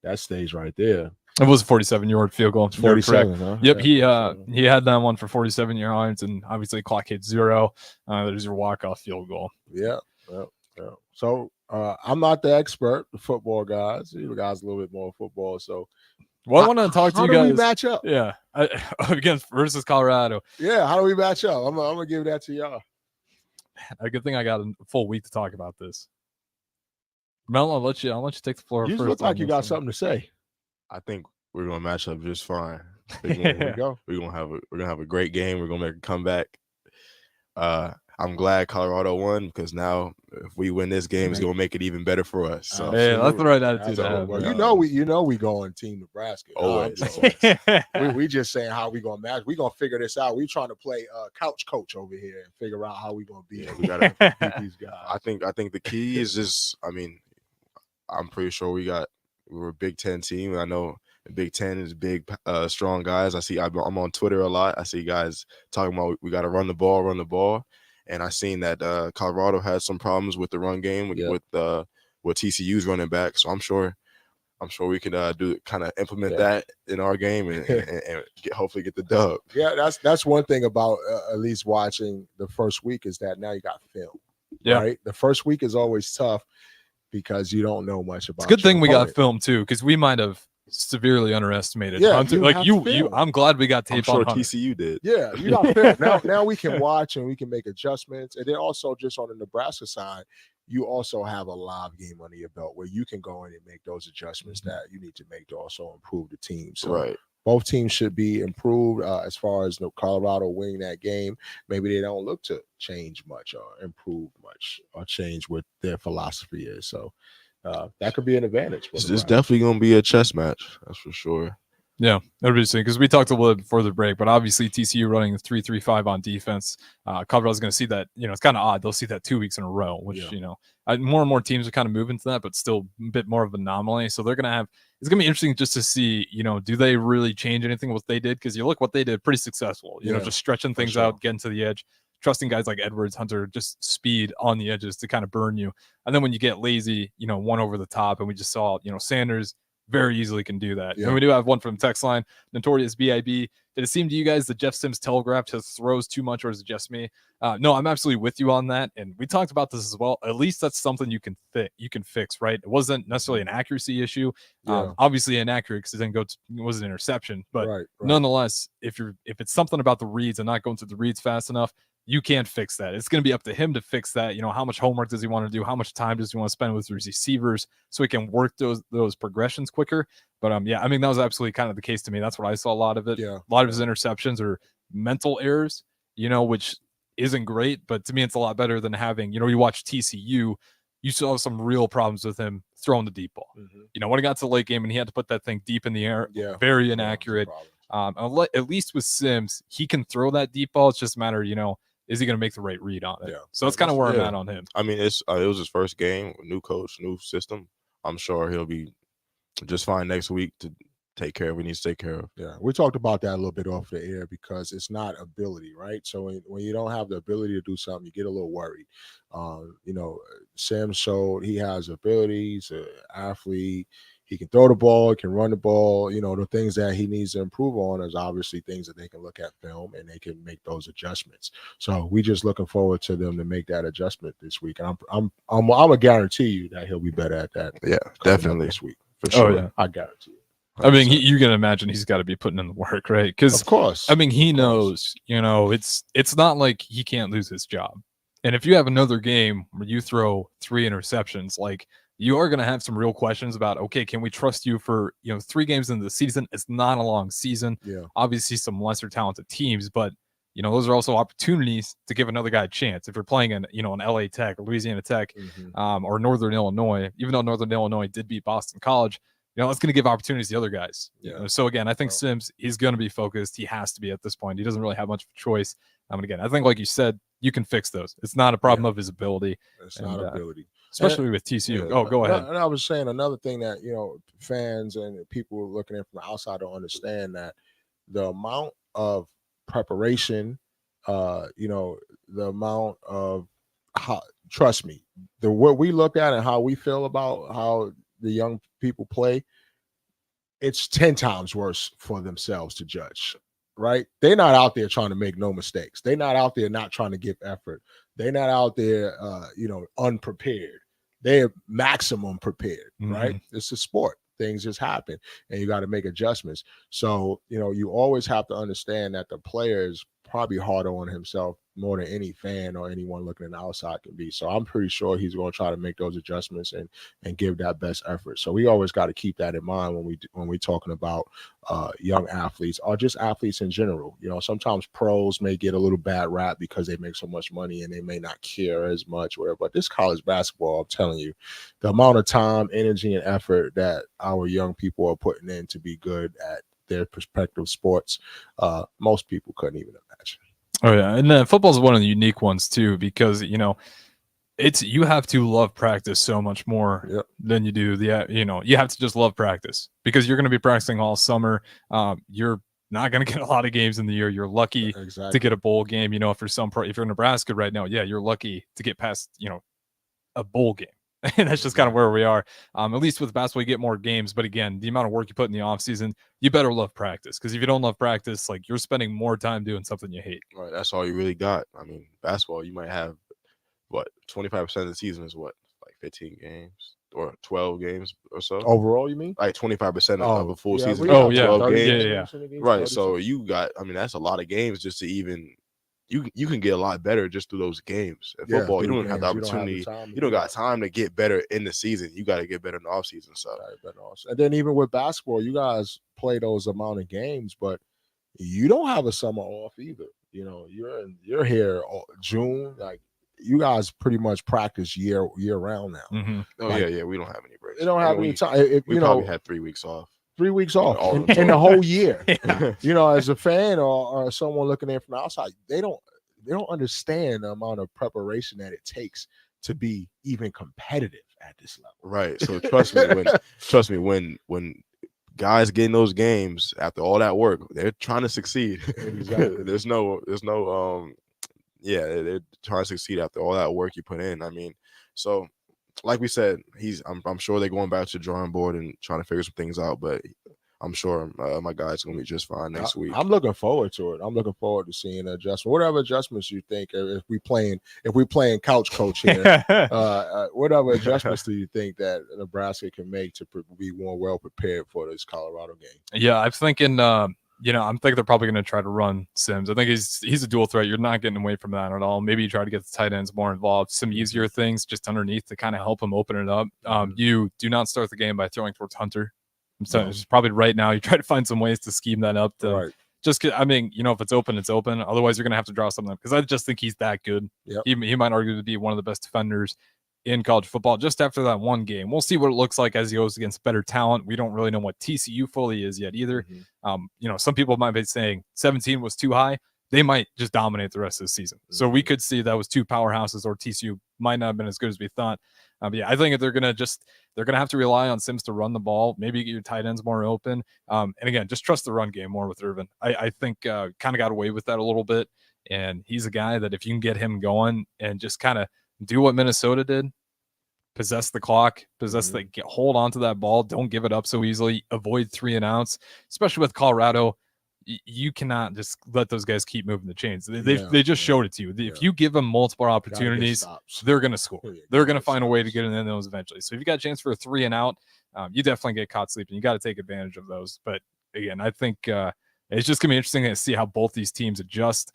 Speaker 9: that stays right there.
Speaker 8: It was a 47-yard field goal.
Speaker 9: 47, huh?
Speaker 8: Yep, yeah. He had that one for 47 yards, and obviously clock hit 0. There's your walk-off field goal.
Speaker 9: Yeah. So I'm not the expert, the football guys. You guys a little bit more football, so.
Speaker 8: Well, I want to talk to you guys.
Speaker 9: How do we match up?
Speaker 8: Yeah, against versus Colorado.
Speaker 9: Yeah, how do we match up? I'm gonna give that to y'all.
Speaker 8: A good thing I got a full week to talk about this. Mel, I'll let you take the floor.
Speaker 9: You
Speaker 8: first
Speaker 9: look like you got something to say.
Speaker 10: I think we're gonna match up just fine. We're gonna have a great game. We're gonna make a comeback. How I'm glad Colorado won because now if we win this game, it's gonna make it even better for us. So
Speaker 8: Hey, that's the right attitude to
Speaker 9: Absolutely.
Speaker 8: have.
Speaker 9: Well,
Speaker 8: man.
Speaker 9: we going Team Nebraska.
Speaker 10: Always.
Speaker 9: We just saying how we gonna match. We gonna figure this out. We trying to play couch coach over here and figure out how we gonna beat.
Speaker 10: We gotta
Speaker 9: beat these guys.
Speaker 10: I think the key is just. I mean, I'm pretty sure we're a Big Ten team. I know the Big Ten is big, strong guys. I'm on Twitter a lot. I see guys talking about we got to run the ball. And I seen that Colorado has some problems with the run game with TCU's running back. So I'm sure we can implement that in our game and hopefully get the dub.
Speaker 9: Yeah, that's one thing about at least watching the first week is that now you got film.
Speaker 8: Yeah.
Speaker 9: Right. The first week is always tough because you don't know much about.
Speaker 8: It's a good thing we got
Speaker 9: opponent.
Speaker 8: film too, because we might have severely underestimated
Speaker 9: Yeah,
Speaker 8: Hunter.
Speaker 9: you
Speaker 8: Like
Speaker 9: have
Speaker 8: you,
Speaker 9: film.
Speaker 8: I'm glad we got
Speaker 10: I'm
Speaker 8: tape
Speaker 10: sure
Speaker 8: on Hunter.
Speaker 10: TCU did.
Speaker 9: Yeah, you got film. Now we can watch and we can make adjustments. And then also just on the Nebraska side, you also have a live game under your belt where you can go in and make those adjustments that you need to make to also improve the team. So
Speaker 10: Right.
Speaker 9: both teams should be improved as far as Colorado winning that game. Maybe they don't look to change much or improve much or change what their philosophy is. So that could be an advantage. For
Speaker 10: It's
Speaker 9: Nebraska.
Speaker 10: definitely gonna be a chess match. That's for sure.
Speaker 8: Yeah, that'd be interesting because we talked a little bit before the break, but obviously TCU running the 3-3-5 on defense. Colorado's going to see that. It's kind of odd. They'll see that 2 weeks in a row, which more and more teams are kind of moving to that, but still a bit more of an anomaly. So they're going to have. It's going to be interesting just to see. Do they really change anything what they did? Because you look what they did, pretty successful. Just stretching things out, getting to the edge, trusting guys like Edwards, Hunter, just speed on the edges to kind of burn you. And then when you get lazy, one over the top, and we just saw, Sanders very easily can do that.
Speaker 9: Yeah.
Speaker 8: And we do have one from text line, Notorious BIB. Did it seem to you guys that Jeff Sims telegraphed his throws too much, or is it just me? No, I'm absolutely with you on that. And we talked about this as well. At least that's something you can fix, right? It wasn't necessarily an accuracy issue.
Speaker 9: Yeah.
Speaker 8: Obviously inaccurate because it didn't it was an interception. But
Speaker 9: Right.
Speaker 8: nonetheless, if it's something about the reads and not going through the reads fast enough, you can't fix that. It's going to be up to him to fix that. How much homework does he want to do? How much time does he want to spend with receivers so he can work those progressions quicker? But that was absolutely kind of the case to me. That's what I saw a lot of it.
Speaker 9: Yeah.
Speaker 8: A lot of his interceptions are mental errors, which isn't great. But to me, it's a lot better than having, you watch TCU, you saw some real problems with him throwing the deep ball.
Speaker 9: Mm-hmm.
Speaker 8: When he got to the late game and he had to put that thing deep in the air, very inaccurate. At least with Sims, he can throw that deep ball. It's just a matter, is he going to make the right read on it?
Speaker 9: Yeah.
Speaker 8: So that's kind of where I'm at on him.
Speaker 10: I mean, it was his first game, new coach, new system. I'm sure he'll be just fine next week to take care of what he needs to take care of.
Speaker 9: Yeah, we talked about that a little bit off the air because it's not ability, right? So when you don't have the ability to do something, you get a little worried. Sam showed he has ability. He's an athlete. He can throw the ball, he can run the ball. The things that he needs to improve on is obviously things that they can look at film and they can make those adjustments. So we just looking forward to them to make that adjustment this week. And I'm gonna guarantee you that he'll be better at that.
Speaker 10: Yeah, definitely
Speaker 9: this week
Speaker 10: for sure.
Speaker 8: Oh, yeah.
Speaker 9: I guarantee you.
Speaker 8: I mean, you can imagine he's got to be putting in the work, right? Because
Speaker 9: of course,
Speaker 8: I mean, he knows, it's not like he can't lose his job. And if you have another game where you throw 3 interceptions, like you are going to have some real questions about, okay, can we trust you for, 3 games into the season? It's not a long season.
Speaker 9: Yeah.
Speaker 8: Obviously some lesser talented teams, but those are also opportunities to give another guy a chance. If you're playing an LA Tech or Louisiana Tech, or Northern Illinois, even though Northern Illinois did beat Boston College, it's going to give opportunities to the other guys.
Speaker 9: Yeah.
Speaker 8: So again, I think Sims, he's going to be focused. He has to be at this point. He doesn't really have much of a choice. And again, I think, like you said, you can fix those. It's not a problem of his ability.
Speaker 9: It's not ability.
Speaker 8: Especially with TCU. Go ahead.
Speaker 9: And I was saying another thing that, fans and people looking in from the outside don't understand that the amount of preparation, the amount of trust me, what we look at and how we feel about how the young people play, it's 10 times worse for themselves to judge, right? They're not out there trying to make no mistakes. They're not out there not trying to give effort. They're not out there, unprepared. They're maximum prepared, right? It's a sport. Things just happen and you got to make adjustments. So, you always have to understand that the players probably harder on himself more than any fan or anyone looking in the outside can be. So I'm pretty sure he's going to try to make those adjustments and give that best effort. So we always got to keep that in mind when we're talking about young athletes or just athletes in general. You know, sometimes pros may get a little bad rap because they make so much money and they may not care as much, whatever. But this college basketball, I'm telling you, the amount of time, energy, and effort that our young people are putting in to be good at their prospective sports, most people couldn't even imagine.
Speaker 8: Oh yeah, and then football is one of the unique ones too, because you have to love practice so much more than you do you have to just love practice because you're going to be practicing all summer. You're not going to get a lot of games in the year. You're lucky to get a bowl game. If you're Nebraska right now, you're lucky to get past a bowl game. And that's just kind of where we are. At least with basketball, you get more games. But again, the amount of work you put in the offseason, you better love practice. Because if you don't love practice, like you're spending more time doing something you hate.
Speaker 10: Right. That's all you really got. I mean, basketball, you might have, 25% of the season is like 15 games or 12 games or so?
Speaker 9: Overall, you mean?
Speaker 10: Like 25% of a full season. 12 games. Right. So you got, that's a lot of games just to even you can get a lot better just through those games. In football, you don't have the opportunity. You don't got time to get better in the season. You got to get better in the off season. So,
Speaker 9: and then even with basketball, you guys play those amount of games, but you don't have a summer off either. You're here June, like you guys pretty much practice year round now.
Speaker 8: Mm-hmm.
Speaker 10: Oh yeah, we don't have any breaks.
Speaker 9: You don't have any time.
Speaker 10: We probably had 3 weeks off.
Speaker 9: 3 weeks off in the whole year. As a fan or someone looking in from the outside, they don't understand the amount of preparation that it takes to be even competitive at this level.
Speaker 10: Right. So trust me, when guys get in those games after all that work, they're trying to succeed.
Speaker 9: Exactly.
Speaker 10: There's no they're trying to succeed after all that work you put in. So like we said, I'm sure they're going back to the drawing board and trying to figure some things out, but I'm sure my guy's going to be just fine next week.
Speaker 9: I'm looking forward to it. I'm looking forward to seeing the adjustment. Whatever adjustments you think, if we playing couch coach here, whatever adjustments do you think that Nebraska can make to be more well prepared for this Colorado game?
Speaker 8: Yeah, I'm thinking. I'm thinking they're probably going to try to run Sims. I think he's a dual threat. You're not getting away from that at all. Maybe you try to get the tight ends more involved. Some easier things just underneath to kind of help him open it up. You do not start the game by throwing towards Hunter. So it's probably right now you try to find some ways to scheme that up to just get, if it's open, it's open. Otherwise, you're going to have to draw something up because I just think he's that good.
Speaker 9: Yep.
Speaker 8: He might argue to be one of the best defenders in college football just after that one game. We'll see what it looks like as he goes against better talent. We don't really know what TCU fully is yet either. Some people might be saying 17 was too high. They might just dominate the rest of the season. So we could see that was two powerhouses, or TCU might not have been as good as we thought. I think they're going to have to rely on Sims to run the ball, maybe get your tight ends more open. And again, just trust the run game more with Irvin. I think kind of got away with that a little bit. And he's a guy that if you can get him going and just kind of do what Minnesota did, possess the clock, hold on to that ball, don't give it up so easily, avoid 3 and outs, especially with Colorado. You cannot just let those guys keep moving the chains. They just showed it to you. If you give them multiple opportunities, they're going to score. They're going to find a way to get in those eventually. So if you got a chance for a 3 and out, you definitely get caught sleeping. You got to take advantage of those. But again, I think it's just going to be interesting to see how both these teams adjust.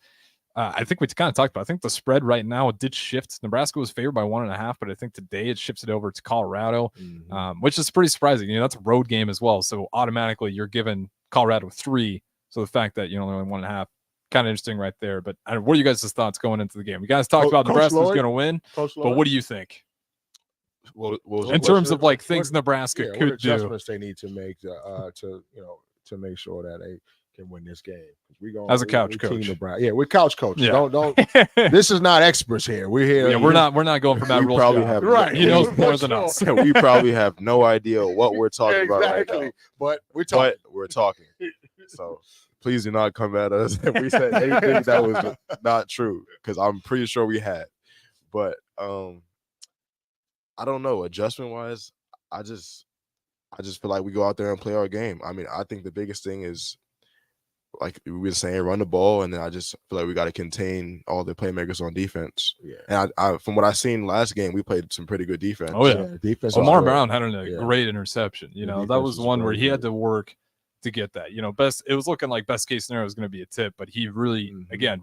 Speaker 8: I think we kind of talked about, I think the spread right now did shift. Nebraska was favored by 1.5, but I think today it shifted over to Colorado, which is pretty surprising. That's a road game as well. So automatically you're giving Colorado 3. So the fact that only 1.5, kind of interesting right there. But what are you guys' thoughts going into the game? You guys talked about Nebraska's going to win, but what do you think? In terms of things Nebraska could
Speaker 9: what adjustments they need to make to make sure that they can win this game.
Speaker 8: As a couch coach.
Speaker 9: We're couch coaches. Yeah. Don't. This is not experts here. We're here.
Speaker 8: Yeah, we're not going for that rule.
Speaker 10: Probably have
Speaker 8: he knows more than us.
Speaker 10: We probably have no idea what we're talking about right now.
Speaker 9: But
Speaker 10: we're talking. So please do not come at us if we said anything that was not true, because I'm pretty sure we had. But I don't know. Adjustment wise, I just feel like we go out there and play our game. I think the biggest thing is, like we were saying, run the ball, and then I just feel like we got to contain all the playmakers on defense. Yeah. And I from what I seen last game, we played some pretty good defense.
Speaker 8: Oh yeah, defense. Omar Brown had a great interception. That was one where he had to work to get that. It was looking like best case scenario was going to be a tip, but he really, again,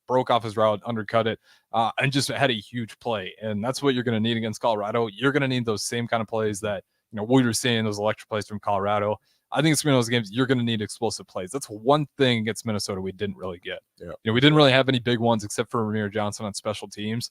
Speaker 8: broke off his route, undercut it, and just had a huge play. And that's what you're going to need against Colorado. You're going to need those same kind of plays that, we were seeing, those electric plays from Colorado. I think it's one of those games you're going to need explosive plays. That's one thing against Minnesota we didn't really get.
Speaker 9: Yeah.
Speaker 8: We didn't really have any big ones except for Ramir Johnson on special teams.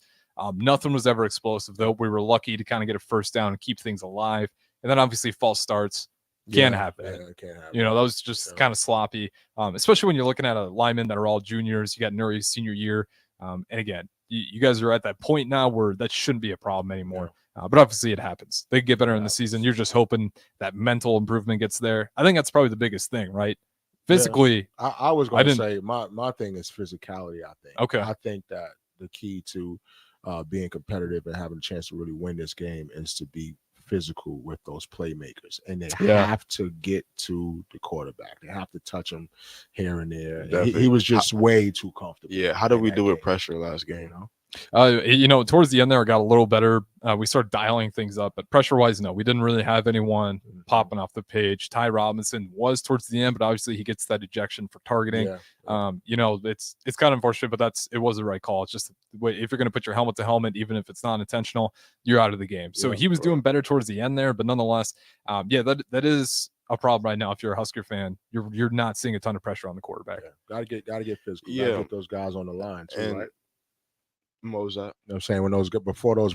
Speaker 8: Nothing was ever explosive, though. We were lucky to kind of get a first down and keep things alive. And then obviously false starts can happen.
Speaker 9: Yeah, it can happen.
Speaker 8: That was just kind of sloppy, especially when you're looking at a lineman that are all juniors. You got Nuri's senior year. And again, you guys are at that point now where that shouldn't be a problem anymore. But obviously it happens. They get better in the season. You're just hoping that mental improvement gets there. I think that's probably the biggest thing, right? Physically,
Speaker 9: I was going to say my thing is physicality, I think.
Speaker 8: Okay.
Speaker 9: I think that the key to being competitive and having a chance to really win this game is to be physical with those playmakers, and they have to get to the quarterback. They have to touch him here and there. He was just way too comfortable.
Speaker 10: Yeah. How did we do with pressure last game?
Speaker 8: Towards the end there, it got a little better. We started dialing things up, but pressure-wise, no, we didn't really have anyone popping off the page. Ty Robinson was towards the end, but obviously he gets that ejection for targeting. It's kind of unfortunate, but it was the right call. It's just if you're going to put your helmet to helmet, even if it's not intentional, you're out of the game. So he was doing better towards the end there, but nonetheless, that is a problem right now. If you're a Husker fan, you're not seeing a ton of pressure on the quarterback.
Speaker 9: Gotta get physical.
Speaker 10: Yeah.
Speaker 9: Gotta get those guys on the line too, right?
Speaker 10: What was that?
Speaker 9: You know what I'm saying? When before those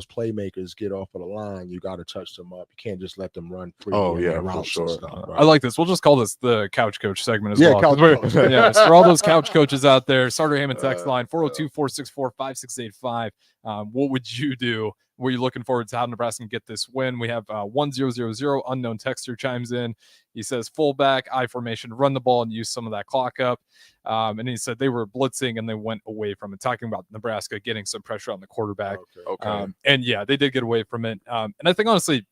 Speaker 9: playmakers get off of the line, you got to touch them up. You can't just let them run free.
Speaker 10: For sure.
Speaker 9: Stuff, right?
Speaker 8: I like this. We'll just call this the couch coach segment as well.
Speaker 9: Couch coach.
Speaker 8: So for all those couch coaches out there, Sartor Hammond text line 402-464-5685. What would you do? Were you looking forward to how Nebraska can get this win? We have 1000 unknown texter chimes in. He says fullback, I formation, run the ball and use some of that clock up. And he said they were blitzing and they went away from it, talking about Nebraska getting some pressure on the quarterback.
Speaker 10: Okay.
Speaker 8: And they did get away from it. And I think honestly,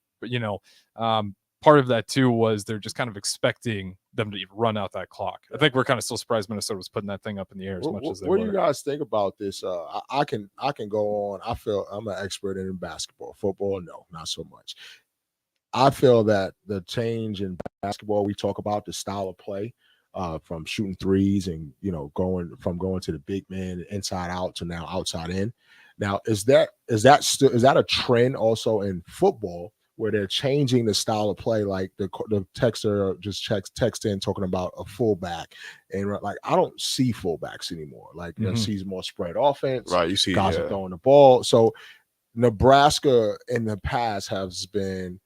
Speaker 8: part of that too was they're just kind of expecting them to run out that clock. I think we're kind of still surprised Minnesota was putting that thing up in the air as much as they were.
Speaker 9: What do you guys think about this? I can go on. I feel I'm an expert in basketball. Football, no, not so much. I feel that the change in basketball, we talk about the style of play, from shooting threes and going to the big man inside out to now outside in. Now, is that a trend also in football, where they're changing the style of play? Like the texter just text in talking about a fullback, and like I don't see fullbacks anymore. Like I see more spread offense.
Speaker 10: Right, you see
Speaker 9: guys are throwing the ball. So Nebraska in the past has been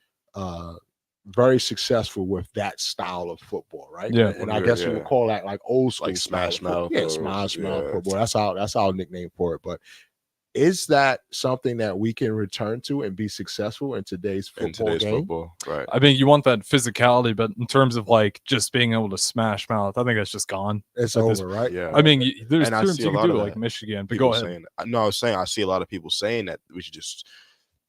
Speaker 9: very successful with that style of football, right?
Speaker 8: Yeah,
Speaker 9: and I guess we would call that like old school,
Speaker 10: like smash mouth.
Speaker 9: Smash mouth football. That's our nickname for it. But is that something that we can return to and be successful in today's football game?
Speaker 10: Right.
Speaker 8: I mean, you want that physicality, but in terms of like just being able to smash mouth, I think that's just gone.
Speaker 9: It's over, right?
Speaker 10: Yeah.
Speaker 8: I mean, there's
Speaker 10: And I
Speaker 8: teams
Speaker 10: see
Speaker 8: you
Speaker 10: a
Speaker 8: can
Speaker 10: lot
Speaker 8: do
Speaker 10: of
Speaker 8: like
Speaker 10: that.
Speaker 8: Michigan, but
Speaker 10: People
Speaker 8: go ahead.
Speaker 10: saying, no, I was saying I see a lot of people saying that we should just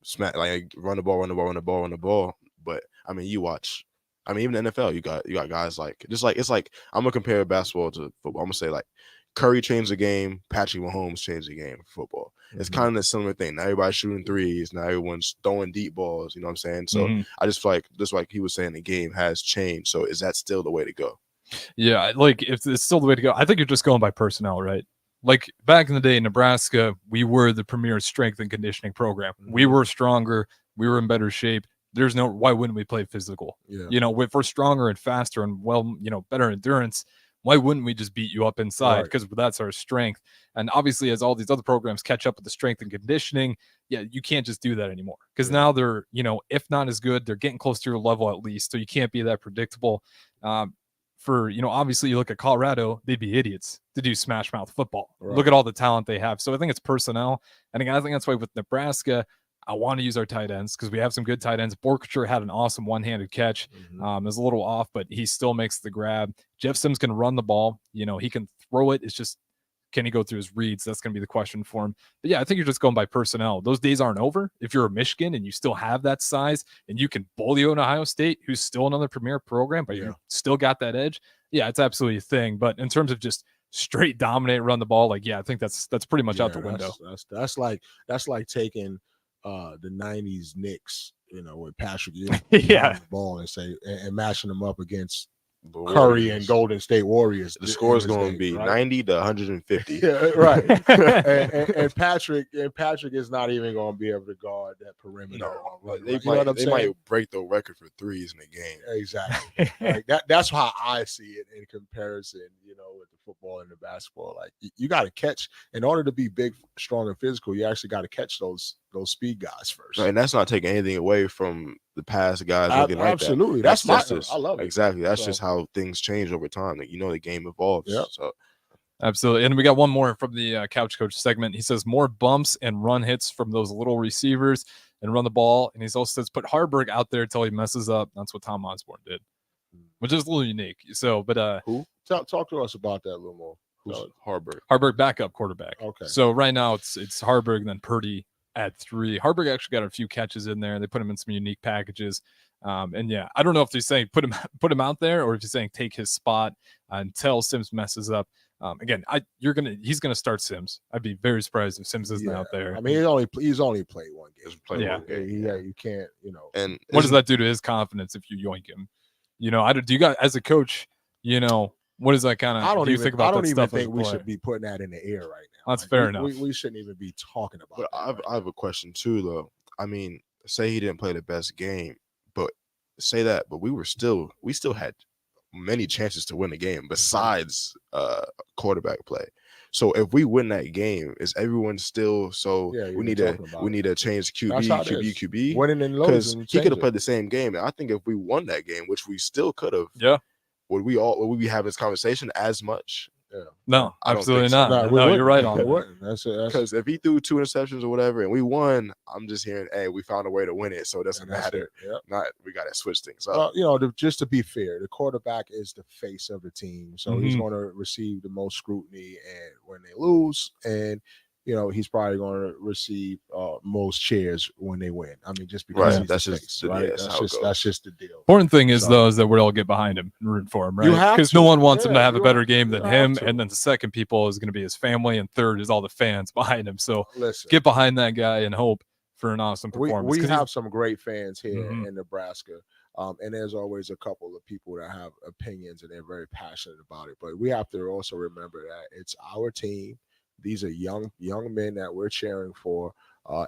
Speaker 10: smack, like run the ball. But I mean, you watch. I mean, even the NFL, you got guys like it's like I'm gonna compare basketball to football. I'm gonna say like Curry changed the game, Patrick Mahomes changed the game for football. It's kind of a similar thing. Now everybody's shooting threes. Now everyone's throwing deep balls. You know what I'm saying? So I just feel like just like he was saying, the game has changed. So is that still the way to go?
Speaker 8: Yeah, like if it's still the way to go, I think you're just going by personnel, right? Like back in the day in Nebraska, we were the premier strength and conditioning program. We were stronger. We were in better shape. Why wouldn't we play physical?
Speaker 9: Yeah.
Speaker 8: If we're stronger and faster and better endurance, why wouldn't we just beat you up inside? Because that's our strength. And obviously, as all these other programs catch up with the strength and conditioning, you can't just do that anymore. Because now they're, if not as good, they're getting close to your level at least. So you can't be that predictable. Obviously you look at Colorado, they'd be idiots to do smash mouth football.
Speaker 9: Right.
Speaker 8: Look at all the talent they have. So I think it's personnel. And again, I think that's why with Nebraska, I want to use our tight ends because we have some good tight ends. Borkature had an awesome one-handed catch. It was a little off, but he still makes the grab. Jeff Sims can run the ball. He can throw it. It's just, can he go through his reads? That's going to be the question for him. But yeah, I think you're just going by personnel. Those days aren't over. If you're a Michigan and you still have that size and you can bully an Ohio State, who's still another premier program, but you still got that edge. Yeah, it's absolutely a thing. But in terms of just straight dominate, run the ball, I think that's pretty much out the window.
Speaker 9: That's like taking the 90s Knicks with Patrick
Speaker 8: Yeah.
Speaker 9: the ball and say and matching them up against
Speaker 10: The
Speaker 9: Curry
Speaker 10: Warriors.
Speaker 9: and Golden State Warriors.
Speaker 10: The score is
Speaker 9: in this
Speaker 10: going to
Speaker 9: game,
Speaker 10: be
Speaker 9: right?
Speaker 10: 90 to 150.
Speaker 9: Yeah, right. and Patrick is not even going to be able to guard that perimeter.
Speaker 10: No,
Speaker 9: Right?
Speaker 10: they
Speaker 9: You know what I'm
Speaker 10: they
Speaker 9: saying?
Speaker 10: might break the record for threes in the game.
Speaker 9: Exactly. Like that's how I see it in comparison, with the football and the basketball. Like you got to catch in order to be big, strong, and physical. You actually got to catch those speed guys first.
Speaker 10: Right, and that's not taking anything away from the past guys looking like that.
Speaker 9: Absolutely. That's
Speaker 10: just,
Speaker 9: I love it.
Speaker 10: Exactly. That's
Speaker 9: So-
Speaker 10: just how things change over time. Like, the game evolves.
Speaker 9: Yep.
Speaker 10: So
Speaker 8: Absolutely. And we got one more from the Couch Coach segment. He says more bumps and run hits from those little receivers and run the ball. And he also says put Harburg out there until he messes up. That's what Tom Osborne did, which is a little unique. So, but
Speaker 9: who? Talk to us about that a little more.
Speaker 10: Who's Harburg?
Speaker 8: Harburg backup quarterback.
Speaker 9: Okay.
Speaker 8: So right now it's Harburg and then Purdy at 3. Harburg actually got a few catches in there. They put him in some unique packages. And yeah, I don't know if they're saying put him out there or if he's saying take his spot until Sims messes up. Again, he's gonna start Sims. I'd be very surprised if Sims isn't out there.
Speaker 9: I mean, he's only played one game.
Speaker 8: Yeah.
Speaker 9: Yeah, you can't,
Speaker 10: And
Speaker 8: what does that do to his confidence if you yoink him? Do you guys as a coach, what does that kind of?
Speaker 9: I don't even
Speaker 8: think about
Speaker 9: I don't
Speaker 8: that
Speaker 9: even
Speaker 8: stuff as a
Speaker 9: think we
Speaker 8: player?
Speaker 9: should be putting that in the air right now.
Speaker 8: That's fair
Speaker 9: we,
Speaker 8: enough.
Speaker 9: We shouldn't even be talking about
Speaker 10: But
Speaker 9: that.
Speaker 10: I have a question too, though. I mean, say he didn't play the best game, but we still had many chances to win the game besides quarterback play. So if we win that game, is everyone still we need to change QB
Speaker 9: winning and
Speaker 10: because
Speaker 9: losing.
Speaker 10: he could have played the same game. And I think if we won that game, which we still could have, would we be having this conversation as much?
Speaker 9: Yeah.
Speaker 8: No,
Speaker 10: I don't
Speaker 8: absolutely
Speaker 10: think so.
Speaker 8: not. No, you're right on
Speaker 9: It
Speaker 8: that.
Speaker 9: wouldn't. That's
Speaker 10: Because if he threw 2 interceptions or whatever and we won, I'm just hearing, hey, we found a way to win it, so it doesn't matter.
Speaker 9: Yep.
Speaker 10: We got to switch things up.
Speaker 9: Well, just to be fair, the quarterback is the face of the team, so he's
Speaker 8: Mhm.
Speaker 9: going to receive the most scrutiny, and when they lose, and he's probably going to receive most cheers when they win. I mean, just because he's
Speaker 10: That's
Speaker 9: the
Speaker 10: just
Speaker 9: face, right?
Speaker 10: how it goes.
Speaker 9: That's just the deal.
Speaker 8: Important thing is though is that we all get behind him and root for him, right?
Speaker 9: You have
Speaker 8: Because
Speaker 9: to.
Speaker 8: no one wants him to
Speaker 9: Yeah,
Speaker 8: have a
Speaker 9: you
Speaker 8: better
Speaker 9: have-
Speaker 8: game
Speaker 9: you
Speaker 8: than
Speaker 9: have
Speaker 8: him,
Speaker 9: to.
Speaker 8: and then the second people is going to be his family, and third is all the fans behind him. So
Speaker 9: Listen,
Speaker 8: get behind that guy and hope for an awesome performance.
Speaker 9: we
Speaker 8: 'Cause he's-
Speaker 9: have some great fans here
Speaker 8: Mhm.
Speaker 9: in Nebraska. And there's always a couple of people that have opinions and they're very passionate about it. But we have to also remember that it's our team. These are young men that we're cheering for,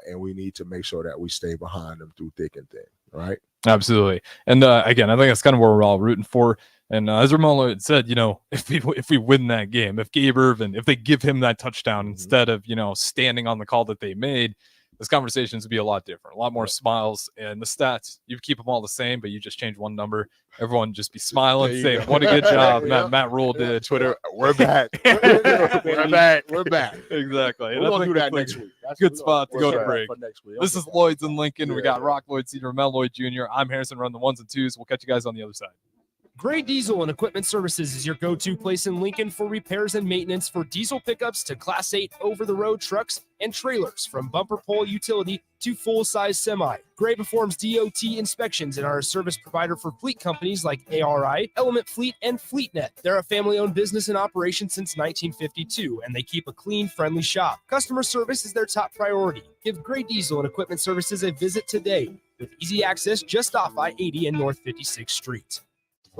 Speaker 9: and we need to make sure that we stay behind them through thick and thin, right?
Speaker 8: Absolutely. And again, I think that's kind of where we're all rooting for. And as Ramon had said, if we win that game, if Gabe Irvin, if they give him that touchdown instead of standing on the call that they made, this conversations would be a lot different, a lot more smiles. And the stats, you keep them all the same, but you just change one number. Everyone just be smiling,
Speaker 9: There you
Speaker 8: saying,
Speaker 9: go.
Speaker 8: "What a good job,
Speaker 9: Yeah.
Speaker 8: Matt Rule did."
Speaker 10: Twitter, we're back.
Speaker 9: We're back. We're back.
Speaker 8: Exactly.
Speaker 9: We're going to do that next week. That's
Speaker 8: Good
Speaker 9: we're
Speaker 8: spot to
Speaker 9: gonna
Speaker 8: go to
Speaker 9: set that
Speaker 8: break.
Speaker 9: for next week.
Speaker 8: This
Speaker 9: Okay.
Speaker 8: is Lloyd's in Lincoln. We
Speaker 9: Yeah,
Speaker 8: got
Speaker 9: yeah.
Speaker 8: Rock Lloyd, Cedar, Mel Lloyd Jr. I'm Harrison, run the 1s and 2s. We'll catch you guys on the other side.
Speaker 20: Gray Diesel and Equipment Services is your go-to place in Lincoln for repairs and maintenance for diesel pickups to Class 8 over-the-road trucks and trailers, from bumper pole utility to full-size semi. Gray performs DOT inspections and are a service provider for fleet companies like ARI, Element Fleet, and FleetNet. They're a family-owned business in operation since 1952, and they keep a clean, friendly shop. Customer service is their top priority. Give Gray Diesel and Equipment Services a visit today with easy access just off I-80 and North 56th Street.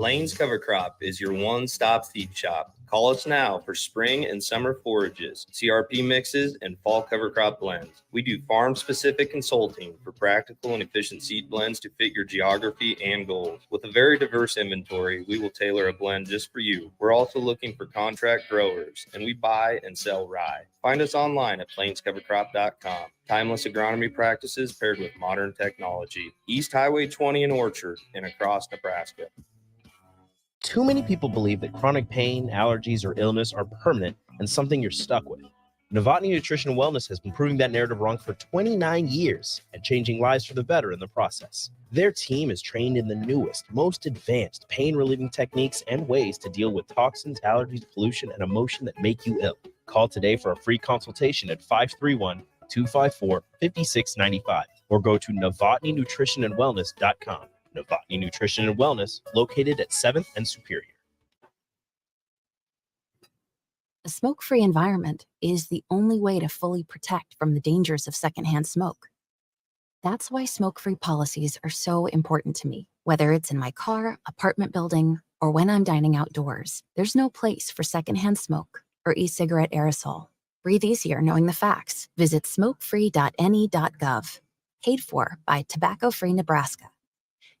Speaker 21: Lane's Cover Crop is your one-stop feed shop. Call us now for spring and summer forages, CRP mixes, and fall cover crop blends. We do farm-specific consulting for practical and efficient seed blends to fit your geography and goals. With a very diverse inventory, we will tailor a blend just for you. We're also looking for contract growers, and we buy and sell rye. Find us online at plainscovercrop.com. Timeless agronomy practices paired with modern technology. East Highway 20 in Orchard and across Nebraska.
Speaker 22: Too many people believe that chronic pain, allergies, or illness are permanent and something you're stuck with. Novotny Nutrition and Wellness has been proving that narrative wrong for 29 years and changing lives for the better in the process. Their team is trained in the newest, most advanced pain-relieving techniques and ways to deal with toxins, allergies, pollution, and emotion that make you ill. Call today for a free consultation at 531-254-5695 or go to novotnynutritionandwellness.com. Novotny Nutrition and Wellness, located at 7th and Superior.
Speaker 23: A smoke-free environment is the only way to fully protect from the dangers of secondhand smoke. That's why smoke-free policies are so important to me. Whether it's in my car, apartment building, or when I'm dining outdoors, there's no place for secondhand smoke or e-cigarette aerosol. Breathe easier knowing the facts. Visit smokefree.ne.gov. Paid for by Tobacco Free Nebraska.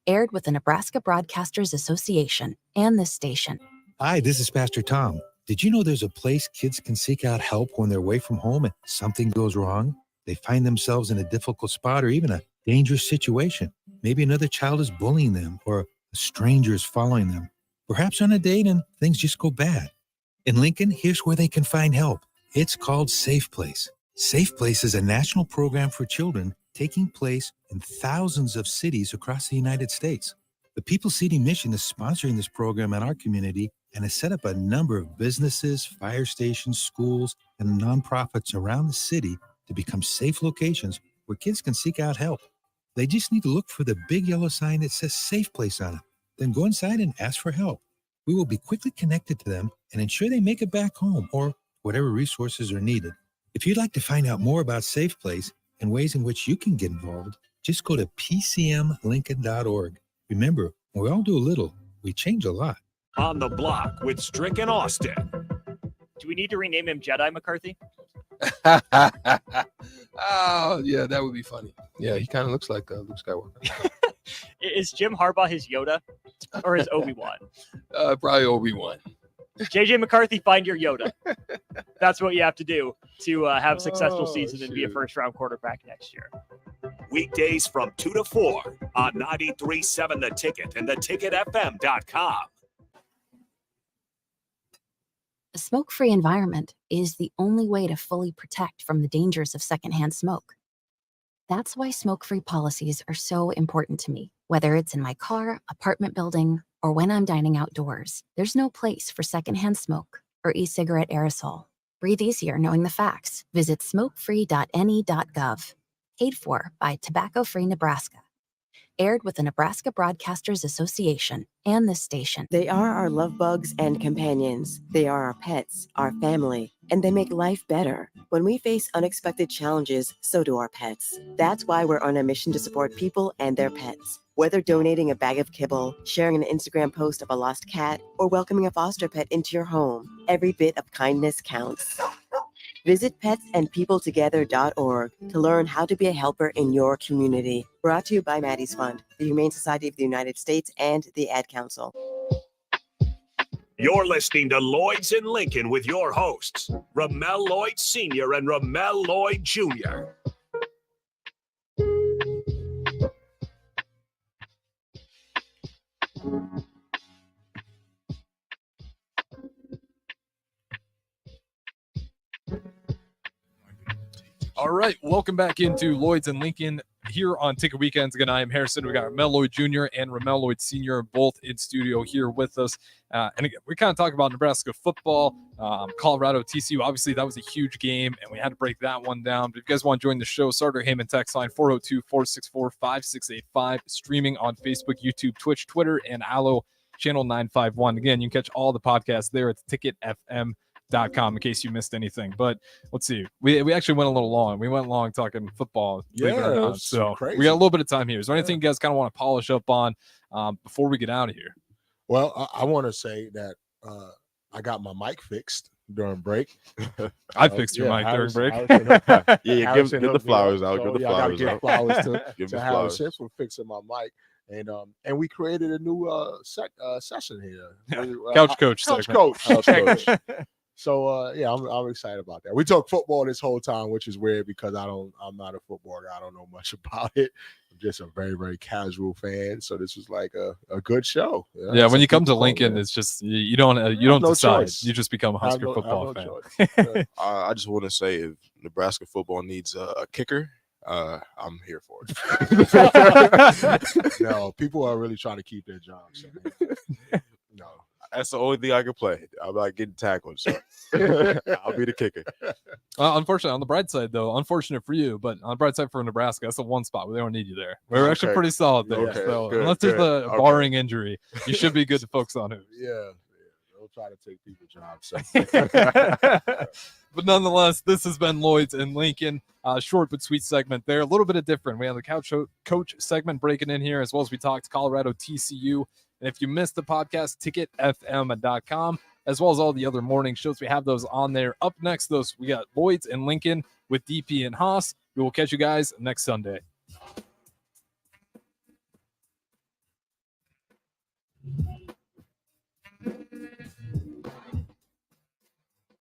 Speaker 23: Aired with the Nebraska Broadcasters Association and this station.
Speaker 1: Hi, this is Pastor Tom. Did you know there's a place kids can seek out help when they're away from home and something goes wrong? They find themselves in a difficult spot or even a dangerous situation. Maybe another child is bullying them or a stranger is following them. Perhaps on a date and things just go bad. In Lincoln, here's where they can find help. It's called Safe Place. Safe Place is a national program for children taking place in thousands of cities across the United States. The People City Mission is sponsoring this program in our community and has set up a number of businesses, fire stations, schools, and nonprofits around the city to become safe locations where kids can seek out help. They just need to look for the big yellow sign that says Safe Place on it. Then go inside and ask for help. We will be quickly connected to them and ensure they make it back home or whatever resources are needed. If you'd like to find out more about Safe Place and ways in which you can get involved, just go to pcmlincoln.org. Remember, when we all do a little, we change a lot.
Speaker 7: On the Block with Strick and Austin.
Speaker 13: Do we need to rename him Jedi McCarthy?
Speaker 3: Oh, yeah, that would be funny. Yeah, he kind of looks like Luke Skywalker.
Speaker 13: Is Jim Harbaugh his Yoda or his Obi-Wan?
Speaker 3: Probably Obi-Wan.
Speaker 13: JJ McCarthy, find your Yoda. That's what you have to do to have a successful season and be a first-round quarterback next year.
Speaker 7: Weekdays from 2 to 4 on 93.7 The Ticket and theticketfm.com.
Speaker 23: A smoke-free environment is the only way to fully protect from the dangers of secondhand smoke. That's why smoke-free policies are so important to me. Whether it's in my car, apartment building, or when I'm dining outdoors, there's no place for secondhand smoke or e-cigarette aerosol. Breathe easier knowing the facts. Visit smokefree.ne.gov. Paid for by Tobacco Free Nebraska. Aired with the Nebraska Broadcasters Association and this station.
Speaker 4: They are our love bugs and companions. They are our pets, our family, and they make life better. When we face unexpected challenges, so do our pets. That's why we're on a mission to support people and their pets. Whether donating a bag of kibble, sharing an Instagram post of a lost cat, or welcoming a foster pet into your home, every bit of kindness counts. Visit petsandpeopletogether.org to learn how to be a helper in your community. Brought to you by Maddie's Fund, the Humane Society of the United States, and the Ad Council.
Speaker 7: You're listening to Lloyds in Lincoln with your hosts, Ramel Lloyd Sr. and Ramel Lloyd Jr.
Speaker 8: All right, welcome back into Lloyds in Lincoln here on Ticket Weekends. Again, I am Harrison. We got Ramel Lloyd Jr. and Ramel Lloyd Sr. both in studio here with us. And again, we kind of talk about Nebraska football, Colorado, TCU. Obviously, that was a huge game, and we had to break that one down. But if you guys want to join the show, Sartor Heyman text line 402-464-5685, streaming on Facebook, YouTube, Twitch, Twitter, and Allo channel 951. Again, you can catch all the podcasts there at ticketfm.com in case you missed anything. But let's see, we actually went a little long. We went long talking football.
Speaker 9: Yeah,
Speaker 8: so
Speaker 9: crazy.
Speaker 8: we got a little bit of time here. Is there anything you guys kind of want to polish up on before we get out of here?
Speaker 9: Well, I want to say that I got my mic fixed during break.
Speaker 8: I fixed your mic during break.
Speaker 10: Yeah, give the flowers out. Give the flowers
Speaker 9: give
Speaker 10: out.
Speaker 9: flowers
Speaker 10: Give
Speaker 9: to
Speaker 10: the
Speaker 9: Harrison
Speaker 10: flowers.
Speaker 9: for fixing my mic. And we created a new session here.
Speaker 8: Couch coach
Speaker 9: Couch
Speaker 8: segment.
Speaker 9: coach. So yeah, I'm excited about that. We talked football this whole time, which is weird because I'm not a football guy. I don't know much about it. I'm just a very, very casual fan. So this was like a good show.
Speaker 8: Yeah, when you come to
Speaker 9: Lincoln,
Speaker 8: Lincoln, it's just you don't
Speaker 9: no
Speaker 8: decide.
Speaker 9: choice.
Speaker 8: You just become a Husker
Speaker 9: I have
Speaker 8: football
Speaker 9: no
Speaker 8: fan.
Speaker 9: choice.
Speaker 10: I just want to say, if Nebraska football needs a kicker, I'm here for it.
Speaker 9: No, people are really trying to keep their jobs. No.
Speaker 10: That's the only thing I can play. I'm not getting tackled, so I'll be the kicker.
Speaker 8: Unfortunately, on the bright side, though, unfortunate for you, but on the bright side for Nebraska, that's the one spot where they don't need you there. We're actually
Speaker 10: Okay.
Speaker 8: pretty solid there.
Speaker 10: Okay,
Speaker 8: So
Speaker 10: good,
Speaker 8: unless there's
Speaker 10: good.
Speaker 8: a barring injury, you should be good to focus on who.
Speaker 9: Yeah. We'll try to take people's jobs.
Speaker 8: But nonetheless, this has been Lloyd's in Lincoln. Short but sweet segment there. A little bit of different. We have the coach segment breaking in here, as well as we talked Colorado TCU. And if you missed the podcast, ticketfm.com, as well as all the other morning shows. We have those on there. Up next, we got Lloyd's in Lincoln with DP and Haas. We will catch you guys next Sunday.